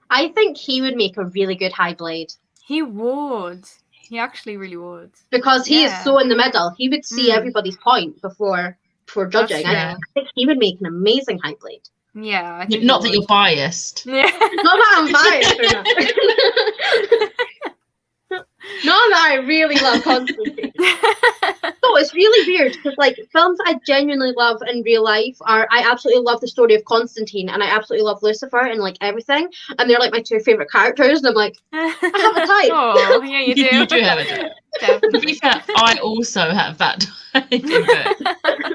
I think he would make a really good high blade He would. He actually really would. because he is Yeah. so in the middle. He would see everybody's point before judging. true. I think he would make an amazing high blade. Yeah. I think Not he that you're would. biased. Yeah. Not that I'm biased or not. Not that I really love Constantine. No, it's really weird because like films I genuinely love in real life are I absolutely love the story of Constantine and I absolutely love Lucifer and like everything and they're like my two favorite characters and I'm like I have a type. Oh, yeah, you do. You do have a type. To be Definitely. fair, I also have that type. But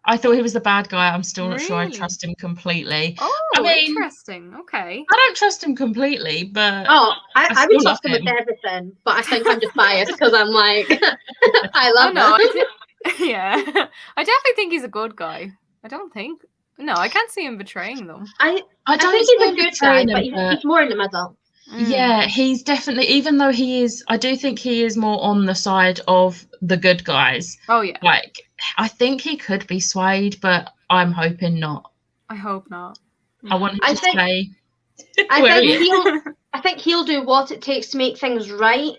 I thought he was the bad guy. I'm still not sure I Really? trust him completely. Oh, I mean- interesting. Okay. I don't trust him completely, but Oh, I I would still trust him love with him. everything, but I think I'm just biased because I'm like I Oh, love no, him. yeah. I definitely think he's a good guy. I don't think. No, I can't see him betraying them. I I don't think see he's a him good guy, betraying but him, he's more in the middle. Mm. Yeah, he's definitely, even though he is, I do think he is more on the side of the good guys. Oh, yeah. Like, I think he could be swayed, but I'm hoping not. I hope not. I want him I to think- stay I where think he is. I think he'll do what it takes to make things right,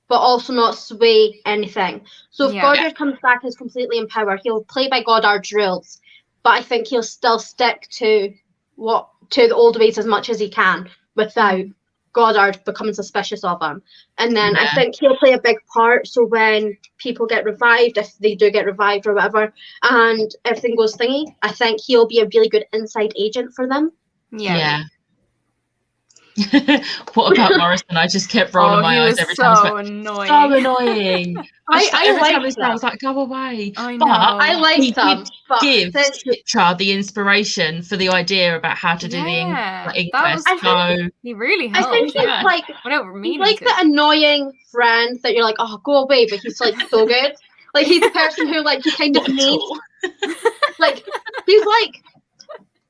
but also not sway anything. So if Yeah. Goddard comes back as completely in power, he'll play by Goddard's rules, but I think he'll still stick to the old ways as much as he can without Goddard becoming suspicious of him. And then I Yeah. think he'll play a big part. So when people get revived, if they do get revived or whatever, and everything goes thingy, I think he'll be a really good inside agent for them. Yeah. What about Morrison? I just kept rolling my he eyes was every time. so I was annoying. like, so annoying. Every time liked I was like, go away. I But know. I liked he him, but give since- Citra the inspiration for the idea about how to do Yeah, the that was inquest. So He really I helped. think he's yeah. like Without he's meaning like to. the annoying friend that you're like, oh, go away, but he's like so good. Like he's the person who like you kind of not at need. all. Like he's like,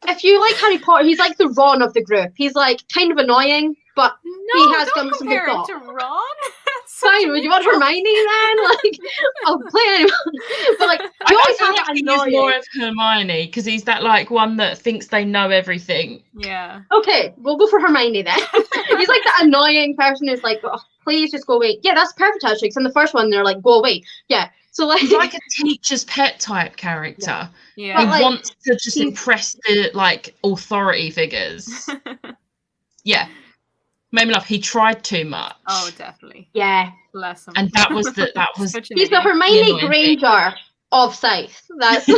if you like Harry Potter, he's like the Ron of the group. He's like kind of annoying, but No, he has don't come some compare big it thought. to Ron. Fine, would you want Hermione then? Like, I'll play anyone. But like, you always have that He's annoying. more of Hermione because he's that like one that thinks they know everything. Yeah. Okay, we'll go for Hermione then. He's like the annoying person who's like, oh, please just go away. Yeah, that's perfect actually. Because in the first one, they're like, go away. Yeah. So like, He's like a teacher's pet type character. Yeah. He like, wants to just impress the like authority figures. Yeah. Made me laugh. He tried too much. Oh, definitely. yeah. Bless him. And that was Such an He's the idiot. Hermione annoying Granger of Scythe. That's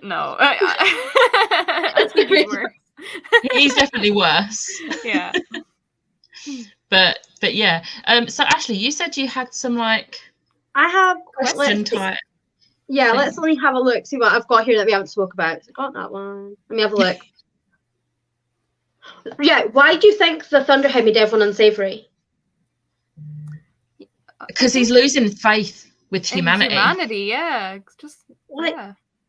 No. I think he's worse. he's definitely worse. Yeah. But yeah. So Ashleigh, you said you had some like I have question type. Yeah, thing. let's only have a look, see what I've got here that we haven't spoke about. I got that one. Let me have a look. Yeah, why do you think the Thunderhead made everyone unsavory? Because he's losing faith with humanity. Humanity, yeah. It's just Like,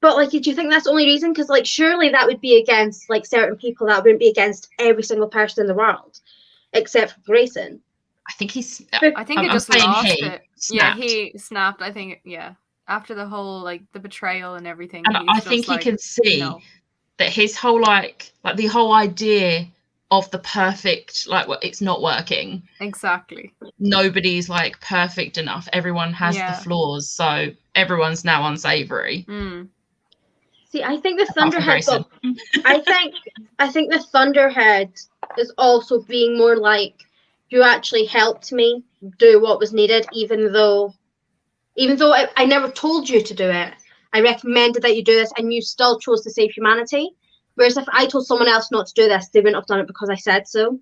but like, do you think that's the only reason? Because like, surely that would be against like certain people. That wouldn't be against every single person in the world, except for Grayson. I think he's. I think it just lost it. Snapped. Yeah, he snapped. I think, yeah. After the whole like the betrayal and everything. And I think he can see that his whole like the whole idea of the perfect, like, well, it's not working. Exactly. Nobody's like perfect enough. Everyone has the flaws, so everyone's now unsavory. See, I think the Thunderhead. I think the Thunderhead is also being more like, you actually helped me do what was needed, even though I never told you to do it. I recommended that you do this, and you still chose to save humanity. Whereas if I told someone else not to do this, they wouldn't have done it because I said so.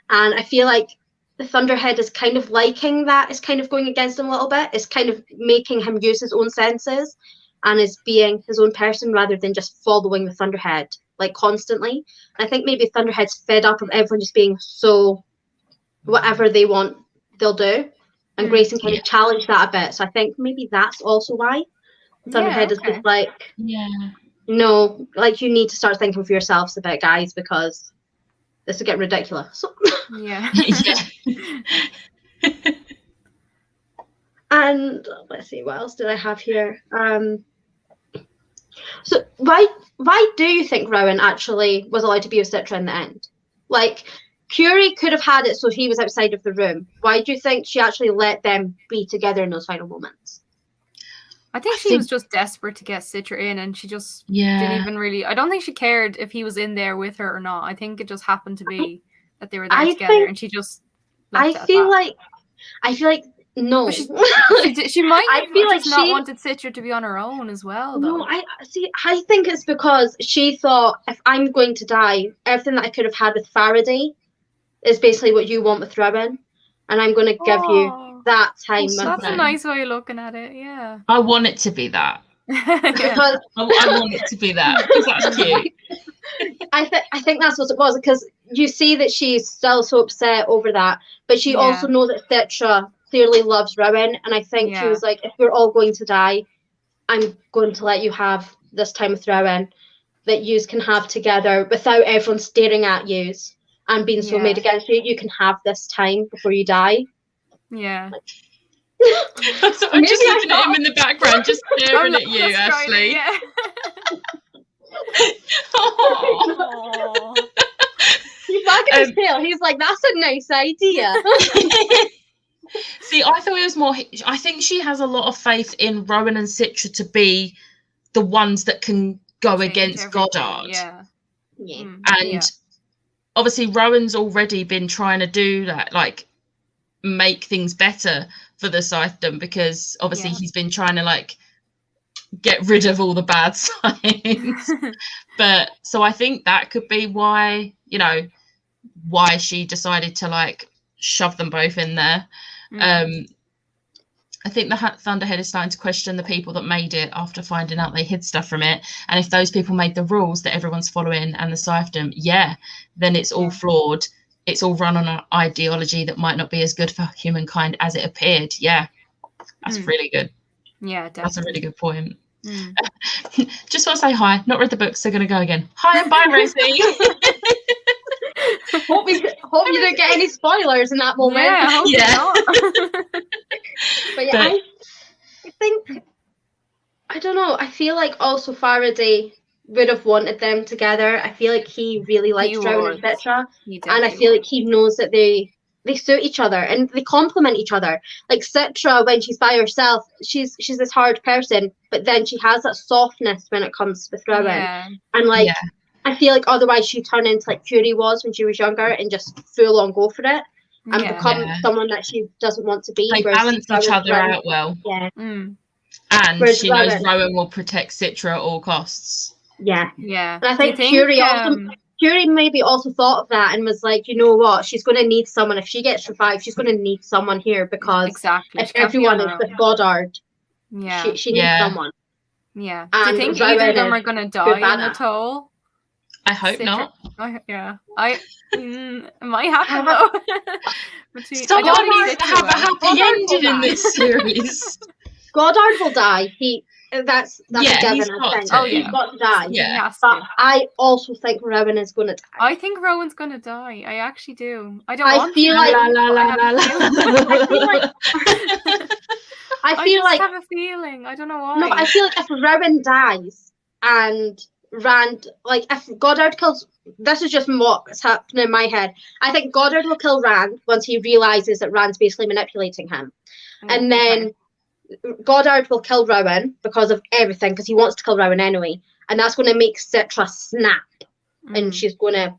And I feel like the Thunderhead is kind of liking that. It's kind of going against him a little bit. It's kind of making him use his own senses and is being his own person rather than just following the Thunderhead like constantly. And I think maybe Thunderhead's fed up of everyone just being so whatever they want, they'll do. And Grayson kind of challenged that a bit. So I think maybe that's also why Thunderhead is just like, no, like, you need to start thinking for yourselves a bit, guys, because this is getting ridiculous. Yeah. And let's see, what else did I have here? So why do you think Rowan actually was allowed to be with Citra in the end? Like, Curie could have had it so he was outside of the room. Why do you think she actually let them be together in those final moments? I think she was just desperate to get Citra in, and she just didn't even really. I don't think she cared if he was in there with her or not. I think it just happened to be that they were there together, and she just. I feel like no. She might. I feel like not wanted Citra to be on her own as well. Though. No, I think it's because she thought, if I'm going to die, everything that I could have had with Faraday is basically what you want with Rowan, and I'm going to give you that time. That's a nice way of looking at it. Yeah. I want it to be that. Because I want it to be that, because that's cute. I think that's what it was, because you see that she's still so upset over that, but she also knows that Citra clearly loves Rowan, and I think she was like, if we're all going to die, I'm going to let you have this time with Rowan that yous can have together without everyone staring at yous and being so made against you. You can have this time before you die. Yeah. I'm just looking at him in the background, just staring at you, Ashleigh. Yeah. He's wagging his tail. He's like, that's a nice idea. See, I thought it was more. I think she has a lot of faith in Rowan and Citra to be the ones that can go against Goddard. Yeah. And obviously, Rowan's already been trying to do that, like, make things better for the Scythedom, because obviously he's been trying to like get rid of all the bad signs. But so I think that could be why, why she decided to like shove them both in there. I think the Thunderhead is starting to question the people that made it after finding out they hid stuff from it. And if those people made the rules that everyone's following and the Scythedom, then it's all flawed. It's all run on an ideology that might not be as good for humankind as it appeared. Yeah, that's really good. Yeah, definitely. That's a really good point. Just want to say hi. Not read the books, so going to go again. Hi and bye, Rosie. hope you didn't get any spoilers in that moment. Yeah, I hope Yeah. But yeah, I think, I don't know, I feel like also Faraday would have wanted them together. I feel like he really likes Rowan and Citra, and I feel like he knows that they suit each other and they complement each other. Like Citra, when she's by herself, she's this hard person, but then she has that softness when it comes with Rowan. Yeah. And like, I feel like otherwise she'd turn into like Curie was when she was younger and just full on go for it and become someone that she doesn't want to be. They balance each other out well. Yeah. Mm. And whereas she knows Rowan will protect Citra at all costs. Yeah. Yeah. And I think Curie maybe also thought of that and was like, you know what, she's going to need someone. If she gets revived, she's going to need someone here because if everyone is with Goddard, she needs someone. Yeah. Do you think either of them are going to die in the toll? I hope not. It might happen though. Someone needs to have a happy ending in this series. Goddard will die. That's a given. He's got he's got to die. Yeah, but I also think Rowan is going to die. I think Rowan's going to die. I actually do. I feel like I have a feeling. I don't know why. No, I feel like if Rowan dies and Rand, like if Goddard kills, this is just what's happening in my head. I think Goddard will kill Rand once he realizes that Rand's basically manipulating him, and then Goddard will kill Rowan because of everything, because he wants to kill Rowan anyway, and that's going to make Citra snap, and she's going to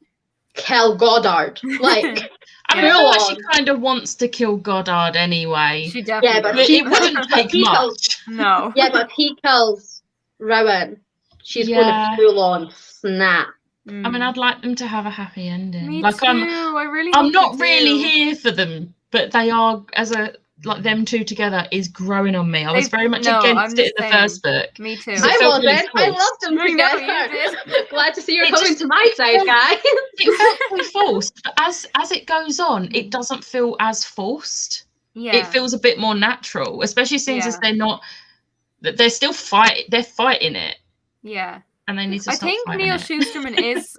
kill Goddard. Like, I feel like she kind of wants to kill Goddard anyway. She definitely but it wouldn't take much. No. Yeah, but if he kills Rowan, she's going to full on snap. I mean, I'd like them to have a happy ending. Me like, too. I'm not really here for them, but they are, them two together is growing on me. I was very much against it in the first book. Me too. I wasn't. I loved them together. Glad to see you're coming to my side, guys. It felt really forced, but as it goes on, it doesn't feel as forced. Yeah. It feels a bit more natural, especially since as they're still fighting it. Yeah. And they need to stop fighting. I think Neal it. Shusterman is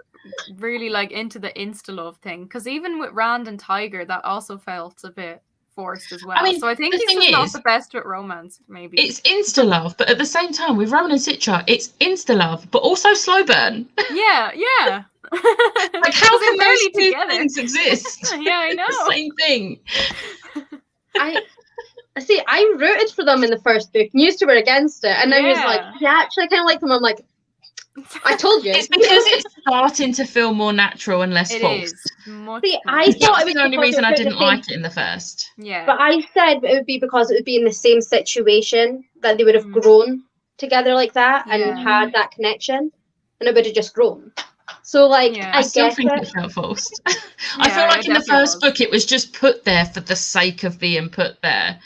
really into the insta-love thing, because even with Rand and Tiger, that also felt a bit forced as well. I mean, so I think he's not the best with romance, maybe. It's insta-love, but at the same time, with Rowan and Citra, it's insta-love, but also slow burn. Yeah. Like, how can those two things exist? Yeah, I know. The same thing. I rooted for them in the first book and used to were against it, and I was like, actually I kind of like them. I'm like, I told you. It's because it's starting to feel more natural and less forced. I thought it was the only reason I didn't like it in the first. Yeah. But I said it would be because it would be in the same situation that they would have grown together like that and had that connection, and it would have just grown. So I still think it felt forced. I feel like in the first book it was just put there for the sake of being put there.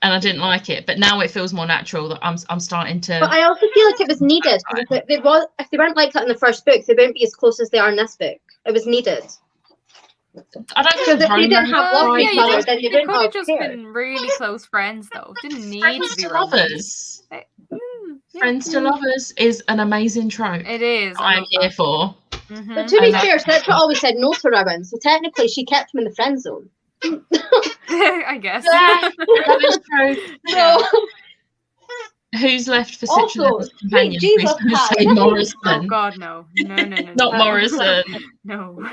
And I didn't like it, but now it feels more natural that I'm starting to. But I also feel like it was needed. If they weren't like that in the first book, they wouldn't be as close as they are in this book. It was needed. I don't think if they didn't have love for each other, then you could have just been really close friends, though. Didn't need friends to be lovers. Friends to lovers is an amazing trope. It is. I'm here for. But to be fair, Citra always said no to Rowan, so technically she kept him in the friend zone. I guess. Yeah, that is true. So, who's left for Citra's companion? Jesus say Morrison. Oh God, no. Not Morrison. No.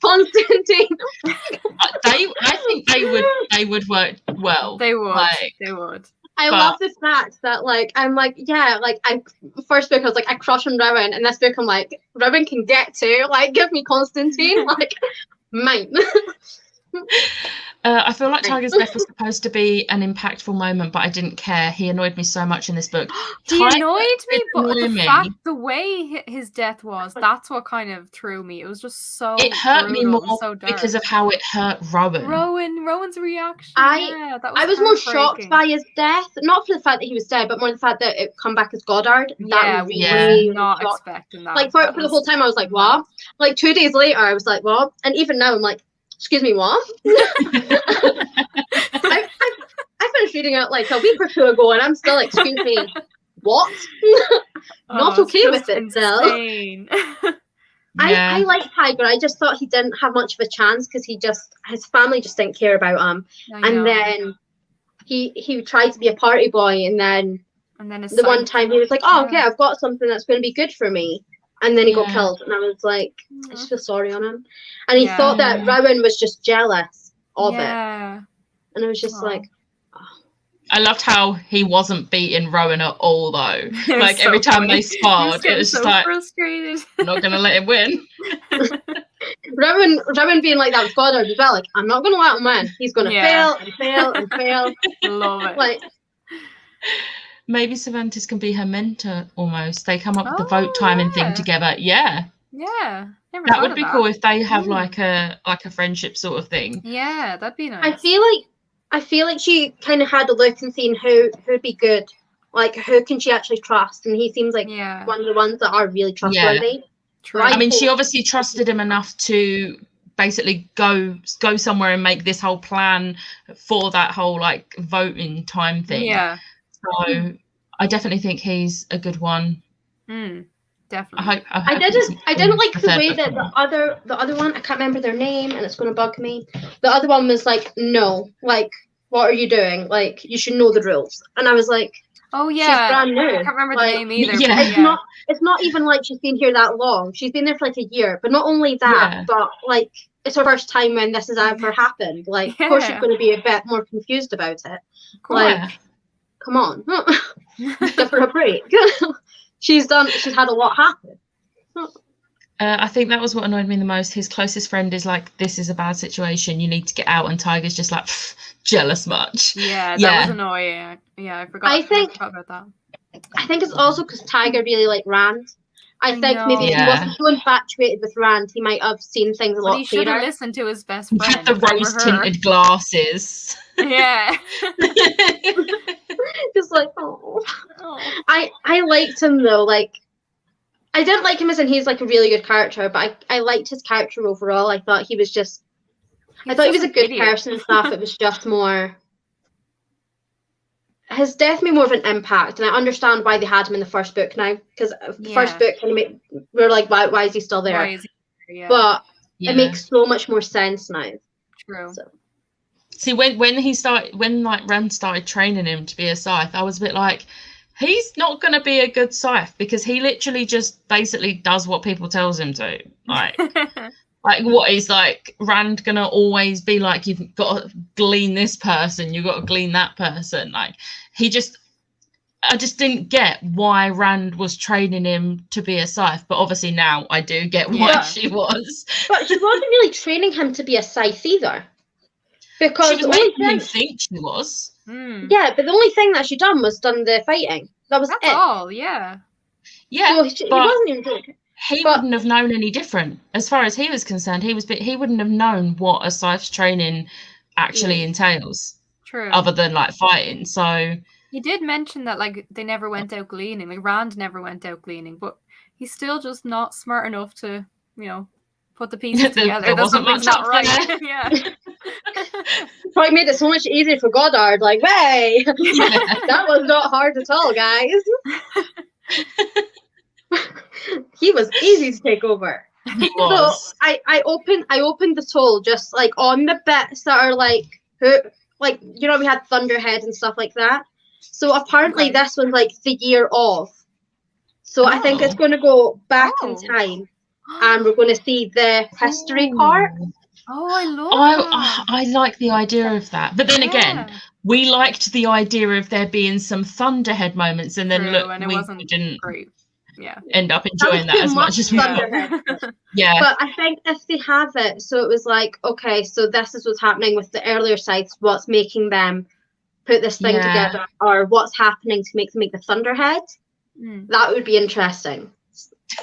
Constantine. I think they would work well. They would. They would. I love the fact that first book I was like, I crush on Rowan, and this book I'm like, Rowan can get to, give me Constantine, mine. I feel like Tiger's death was supposed to be an impactful moment, but I didn't care. He annoyed me so much in this book. He annoyed me, but the way his death was, that's what kind of threw me. It was just so It hurt me more so because of how it hurt Rowan. Rowan's reaction. I was more shocked by his death, not for the fact that he was dead, but more the fact that it come back as Goddard. That really not expecting that. For the whole time I was like, what? 2 days later I was like, what? And even now I'm like, excuse me, what? I finished reading it a week or two ago, and I'm still like, excuse me, what? Not okay with it, Del. Yeah. I like Tiger. I just thought he didn't have much of a chance because his family just didn't care about him. And then he tried to be a party boy, and then the one time he was like, "Oh, okay, I've got something that's going to be good for me," and then he got killed, and I was like, I just feel sorry on him. And he thought that Rowan was just jealous of it, and I was just like, I loved how he wasn't beating Rowan at all, though. Like, so every time they sparred, it was just like, frustrated. I'm not going to let him win. Rowan being like that with Goddard as well. Like, I'm not going to let him win. He's going to fail and fail and fail. Love it. Like, maybe Cervantes can be her mentor almost. They come up with the vote timing thing together. Yeah. Yeah. That would be cool if they have like a friendship sort of thing. Yeah, that'd be nice. I feel like she kind of had a look and seen who'd be good, like who can she actually trust, and he seems like one of the ones that are really trustworthy. Yeah. True. I mean, she obviously trusted him enough to basically go somewhere and make this whole plan for that whole like voting time thing. Yeah. So I definitely think he's a good one. Definitely. I didn't like the way that the other one, I can't remember their name and it's going to bug me. The other one was like, no, like, what are you doing? Like, you should know the rules. And I was like, oh yeah, she's brand new. I can't remember the name either. Yeah. It's not even like she's been here that long. She's been there for like a year. But not only that, but like it's her first time when this has ever happened. Like, of course she's going to be a bit more confused about it. Like, come on, give her a break. She's had a lot happen. I think that was what annoyed me the most. His closest friend is like, this is a bad situation, you need to get out, and Tiger's just like, jealous much. Yeah, that was annoying. Yeah, I forgot about that. I think it's also because Tiger really liked Rand. I think maybe if he wasn't so infatuated with Rand, he might have seen things a lot clearer. He should have listened to his best friend. He had the rose-tinted glasses. Yeah. Just like, I liked him though. Like, I didn't like him as in he's like a really good character, but I liked his character overall. I thought he was just, I thought he was a good person and stuff. It was just more, his death made more of an impact, and I understand why they had him in the first book now, because the first book we're like, why is he still there? But it makes so much more sense now. True. So. See, when like Rand started training him to be a Scythe, I was a bit like, he's not going to be a good Scythe because he literally just basically does what people tells him to. Like, like what is like Rand going to always be like, you've got to glean this person, you've got to glean that person. Like, I just didn't get why Rand was training him to be a Scythe, but obviously now I do get why she was. But she wasn't really training him to be a Scythe either. Because she was making him think she was. Yeah, but the only thing that she done was done the fighting. That's it. All, yeah. Yeah, so he wasn't even good. He wouldn't have known any different. As far as he was concerned, he wouldn't have known what a Scythe's training actually entails. True. Other than like fighting. So he did mention that like they never went out gleaning. Like Rand never went out gleaning, but he's still just not smart enough to, put the pieces together. That's something's not right. Yeah. Probably made it so much easier for Goddard. Like, hey, that was not hard at all, guys. He was easy to take over. He was. So I opened the toll just like on the bits that are like we had Thunderhead and stuff like that. So apparently this was like the year of. So I think it's going to go back in time. And we're going to see the history part. Oh, I love that. I like the idea of that. But then again, we liked the idea of there being some Thunderhead moments, and then we didn't end up enjoying that as much as we thought. Yeah. But I think if they have it, so it was like, okay, so this is what's happening with the earlier Scythes, what's making them put this thing together, or what's happening to make them make the Thunderhead. That would be interesting.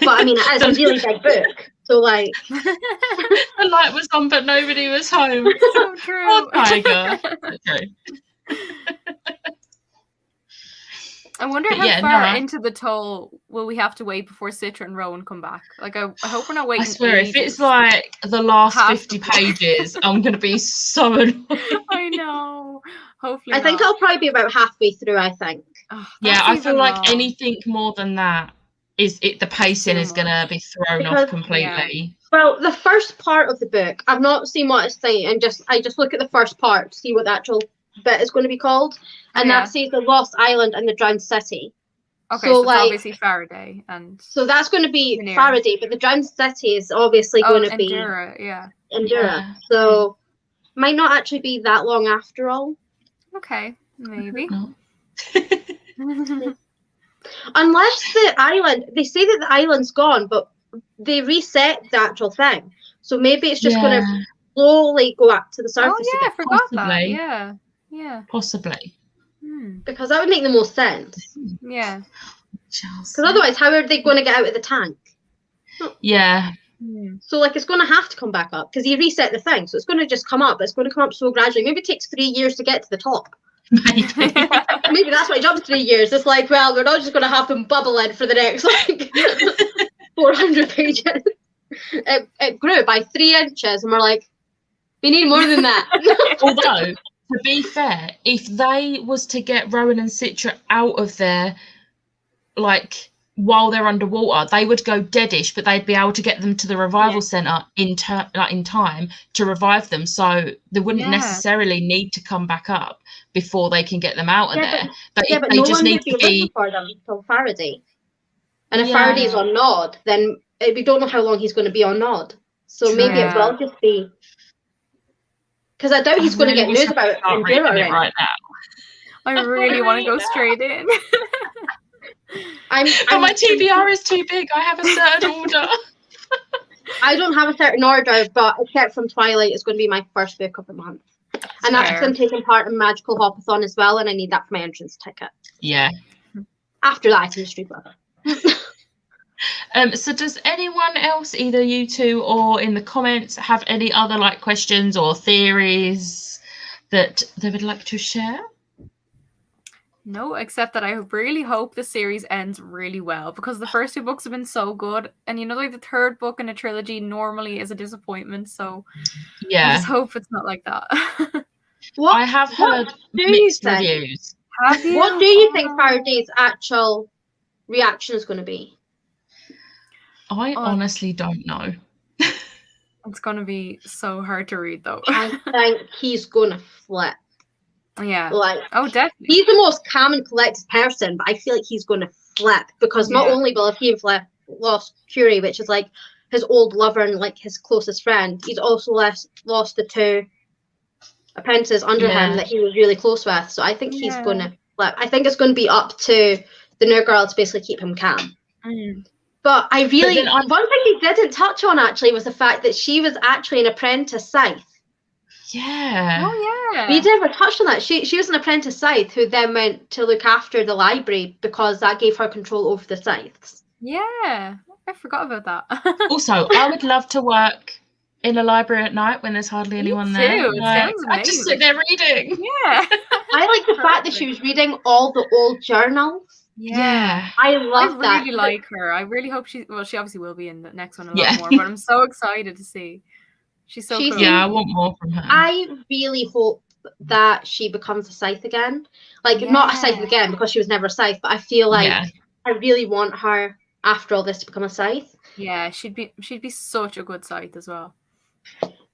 But I mean, it is a really big book, so like the light was on, but nobody was home. So true. Oh, Tiger. Okay. I wonder how far into the toll will we have to wait before Citra and Rowan come back. Like, I hope we're not waiting. I swear, if it's like the last 50 pages, I'm going to be so annoyed. I know. Hopefully, I think I'll probably be about halfway through. I think. Oh, I feel like anything more than that. the pacing is going to be thrown off completely. Yeah. Well, the first part of the book, I've not seen what it's saying, and I just look at the first part to see what the actual bit is going to be called, and that says the Lost Island and the Drowned City. Okay, so it's obviously Faraday, and so that's going to be Faraday, but the Drowned City is obviously going to be Endura. So might not actually be that long after all. Okay, maybe. Unless the island, they say that the island's gone, but they reset the actual thing. So maybe it's just going to slowly go up to the surface. Oh, yeah, I forgot that. Yeah. Possibly. Because that would make the most sense. Yeah. Because otherwise, how are they going to get out of the tank? Yeah. So, like, it's going to have to come back up because he reset the thing. So it's going to just come up. It's going to come up so gradually. Maybe it takes 3 years to get to the top. Maybe that's why it jumped 3 years. It's like, well, we're not just going to have them bubbling for the next, like, 400 pages. It grew by 3 inches, and we're like, we need more than that. Although, to be fair, if they was to get Rowan and Citra out of there, like, while they're underwater, they would go deadish, but they'd be able to get them to the revival centre in time to revive them, so they wouldn't necessarily need to come back up before they can get them out of there. But if they just need to be for them till Faraday, and if Faraday's on Nod, then we don't know how long he's going to be on Nod. So maybe it will just be, because I doubt he's going to get news about Endura right now. I really want to go straight in. But my TBR is too big. I have a certain order. I don't have a certain order, but except from Twilight, it's going to be my first book of the month. And that's because I'm taking part in Magical Hopathon as well, and I need that for my entrance ticket. Yeah. After that, I can just read whatever. So does anyone else, either you two or in the comments, have any other like questions or theories that they would like to share? No, except that I really hope the series ends really well, because the first 2 books have been so good, and like the 3rd book in a trilogy normally is a disappointment, so I just hope it's not like that. I have heard mixed reviews. Have you? What do you think Faraday's actual reaction is going to be? I honestly don't know. It's going to be so hard to read, though. I think he's going to flip. Yeah. Like, definitely. He's the most calm and collected person, but I feel like he's going to flip, because not only will he have lost Curie, which is like his old lover and like his closest friend, he's also lost the 2 apprentices under him that he was really close with. So I think he's going to flip. I think it's going to be up to the new girl to basically keep him calm. But I really, one thing he didn't touch on actually was the fact that she was actually an apprentice Scythe. Yeah. Oh yeah. We never touched on that. She was an apprentice Scythe who then went to look after the library because that gave her control over the scythes. Yeah, I forgot about that. Also, I would love to work in a library at night when there's hardly anyone there. Like, I just sit there reading. Yeah. I like the fact that she was reading all the old journals. Yeah. I love that. I really like her. I really hope she obviously will be in the next one a lot more, but I'm so excited to see. She's so cool. Yeah, I want more from her. I really hope that she becomes a Scythe again. Like, not a Scythe again, because she was never a Scythe, but I feel like I really want her, after all this, to become a Scythe. Yeah, she'd be such a good Scythe as well.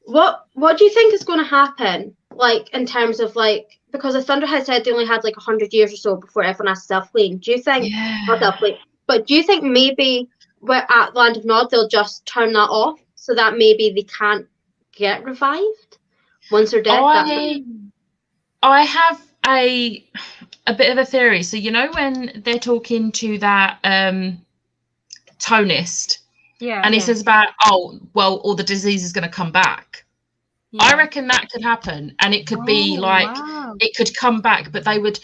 What do you think is going to happen, like, in terms of, like, because the Thunderhead said they only had, like, 100 years or so before everyone has to self-clean. Do you think, not self-clean, but do you think maybe at Land of Nod they'll just turn that off so that maybe they can't get revived once they're dead? I have a bit of a theory. So when they're talking to that tonist, and he says about all the disease is going to come back. I reckon that could happen, and it could be like it could come back, but they would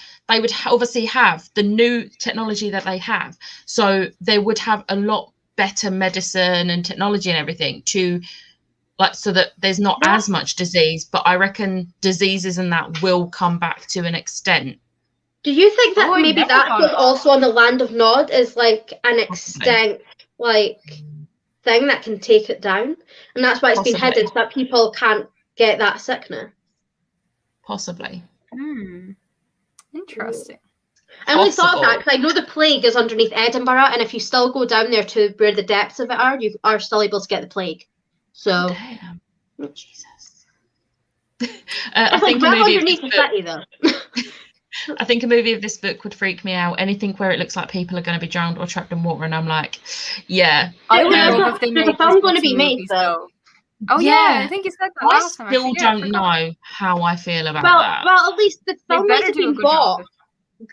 obviously have the new technology that they have, so they would have a lot better medicine and technology and everything to, like, so that there's not as much disease, but I reckon diseases and that will come back to an extent. Do you think that maybe that's what's also on the Land of Nod is like an extinct like thing that can take it down, and that's why it's been hidden so that people can't get that sickness? Possibly. Interesting. I only thought of that because I know the plague is underneath Edinburgh, and if you still go down there to where the depths of it are, you are still able to get the plague. So, damn. Jesus. I think right underneath the city, though. I think a movie of this book would freak me out. Anything where it looks like people are going to be drowned or trapped in water, and I'm like, yeah. I would love if they made a film going to be made, though. Oh yeah, I think you said that last time. I still don't know how I feel about that. Well, at least the film might have been bought,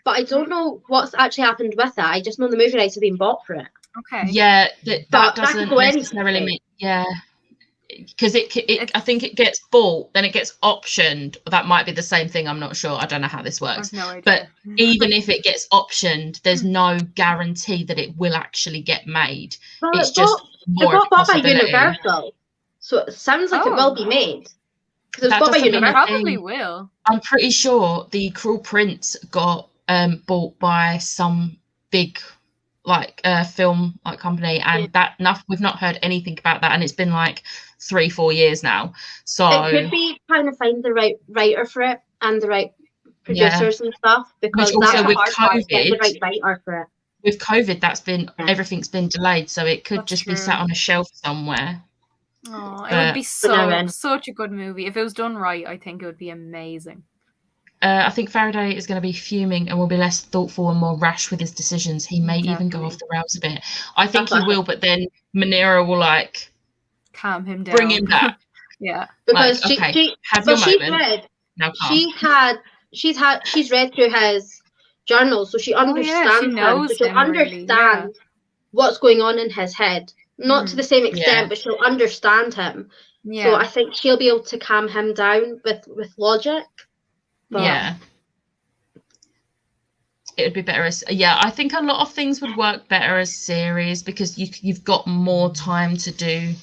but I don't know what's actually happened with it. I just know the movie rights have been bought for it. Okay. Yeah, that doesn't necessarily mean, because I think it gets bought, then it gets optioned. That might be the same thing. I'm not sure. I don't know how this works. I have no idea. But even if it gets optioned, there's no guarantee that it will actually get made. Well, it's just more it got bought by Universal. So it sounds like it will be made. Because it's bought by Universal. Probably will. I'm pretty sure the Cruel Prince got bought by some big film company, and we've not heard anything about that, and it's been like 3-4 years now. So it could be trying to find the right writer for it and the right producers and stuff, because also that's with hard part, COVID, get the right writer for it. With COVID, everything's been delayed, so it could be sat on a shelf somewhere. Oh, it would be such a good movie if it was done right. I think it would be amazing. I think Faraday is going to be fuming and will be less thoughtful and more rash with his decisions. He may even go off the rails a bit. I think he will, but then Manera will calm him down, bring him back. Yeah, because she have your moment. Now calm. She's read through his journals, so she understands him. So she'll understand what's going on in his head. Not to the same extent, but she'll understand him. Yeah. So I think she'll be able to calm him down with logic. But it would be better as I think a lot of things would work better as series, because you've got more time to do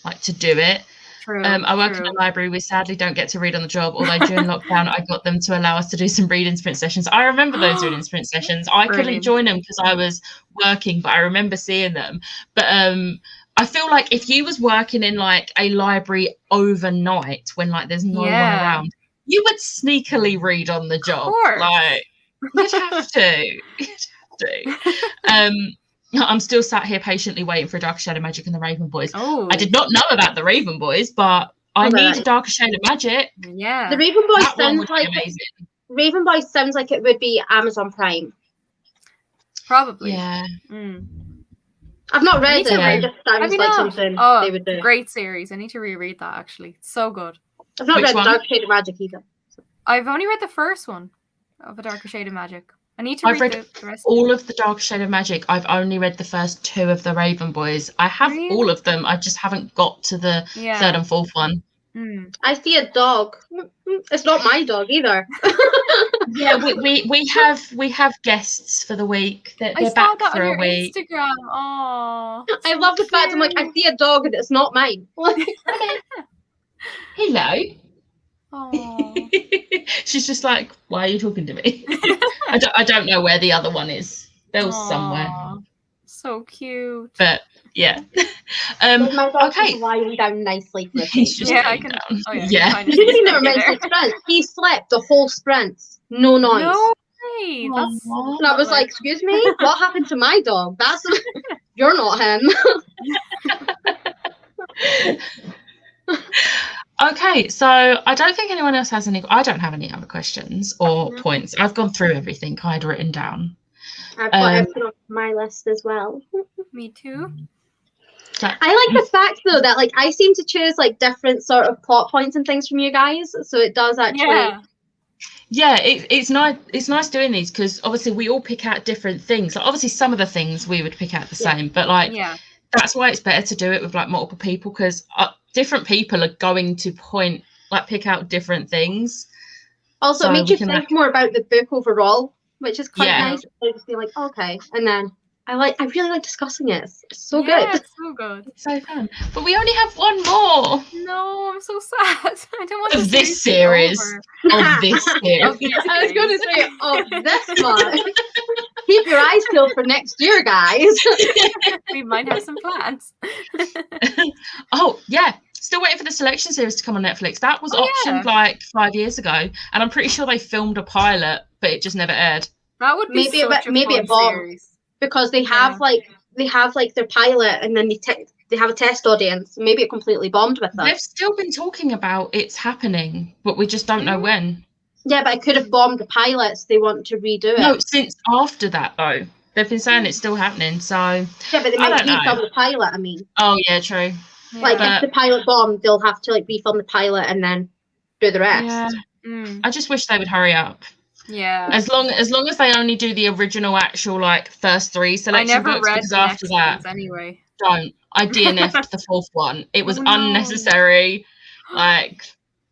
it. True, I work in a library. We sadly don't get to read on the job, although during lockdown I got them to allow us to do some reading sprint sessions. I remember those reading sprint sessions. I couldn't join them because I was working, but I remember seeing them. But I feel like if you was working in like a library overnight when there's no one around, you would sneakily read on the job. You'd have to. I'm still sat here patiently waiting for Darker Shade of Magic and the Raven Boys. Oh. I did not know about the Raven Boys, but I need a Darker Shade of Magic. Yeah. The Raven Boys sounds like amazing. Raven Boys sounds like it would be Amazon Prime. Probably. Yeah. I've not read it. It just sounds like something they would do. Great series. I need to reread that, actually. It's so good. I've not read Darker Shade of Magic either. I've only read the first one of A Darker Shade of Magic. I need to read the rest. All of the Dark Shade of Magic. I've only read the first 2 of the Raven Boys. I have all of them. I just haven't got to the 3rd and 4th one. I see a dog. It's not my dog either. we have guests for the week. They're back for a week. Instagram. Oh, I love the fact I'm like, I see a dog and it's not mine. Hello. Oh. She's just like, why are you talking to me? I don't know where the other one is. Bill's somewhere. So cute. My But dog is lying down nicely for He's just I can. down. Oh, He never mentioned sprint. He slept the whole sprint. No noise. No way. That's and I was like, excuse me? What happened to my dog? You're not him. Okay, so I don't think anyone else has any. I don't have any other questions or points. I've gone through everything I'd written down. I've got everything off my list as well. Me too. I like the fact though that I seem to choose different sort of plot points and things from you guys, so it does actually. Yeah, it's nice. It's nice doing these because obviously we all pick out different things. Obviously, some of the things we would pick out the same, but that's why it's better to do it with multiple people because different people are going to pick out different things. Also, it makes you think more about the book overall, which is quite nice. So just be like, okay, and then I really like discussing it. It's so good. It's so good. It's so fun. But we only have one more. No, I'm so sad. I don't want this series. Of this series. I was going to say of this one. Keep your eyes peeled for next year, guys. We might have some plans. Oh yeah. Still waiting for the Selection series to come on Netflix. That was optioned 5 years ago, and I'm pretty sure they filmed a pilot, but it just never aired. That would be such a fun bomb series. because they have like their pilot and then they have a test audience. Maybe it completely bombed with them. They've still been talking about it's happening, but we just don't know when. Yeah, but it could have bombed the pilots. They want to redo it. No, since after that though, they've been saying it's still happening. So yeah, but they might refilm the pilot. I mean, oh yeah, true. Like if the pilot bombed, they'll have to like refilm the pilot and then do the rest. Yeah. I just wish they would hurry up. Yeah. As long as they only do the original actual like first 3 selection books, because after that anyway. Don't. I DNF'd the 4th one. It was unnecessary. Like,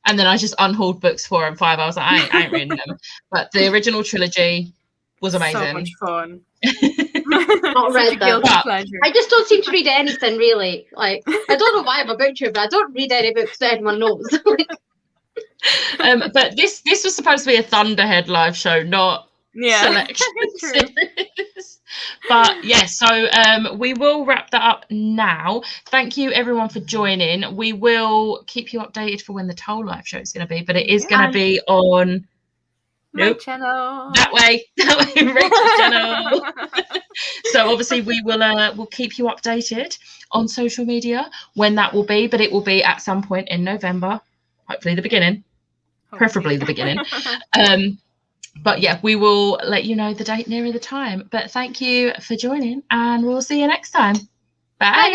and then I just unhauled books 4 and 5. I was like, I ain't reading them. But the original trilogy was amazing. So much fun. Not read them. I just don't seem to read anything really. Like, I don't know why I'm a booktuber, but I don't read any books that anyone knows. But this was supposed to be a Thunderhead live show, not selection series. But yeah, so we will wrap that up now. Thank you everyone for joining. We will keep you updated for when the Toll live show is going to be, but it is going to be on my channel. That way, Rachel's channel. So obviously we will we'll keep you updated on social media when that will be, but it will be at some point in November, hopefully the beginning, preferably the beginning. But yeah, we will let you know the date nearer the time. But thank you for joining, and we'll see you next time. Bye.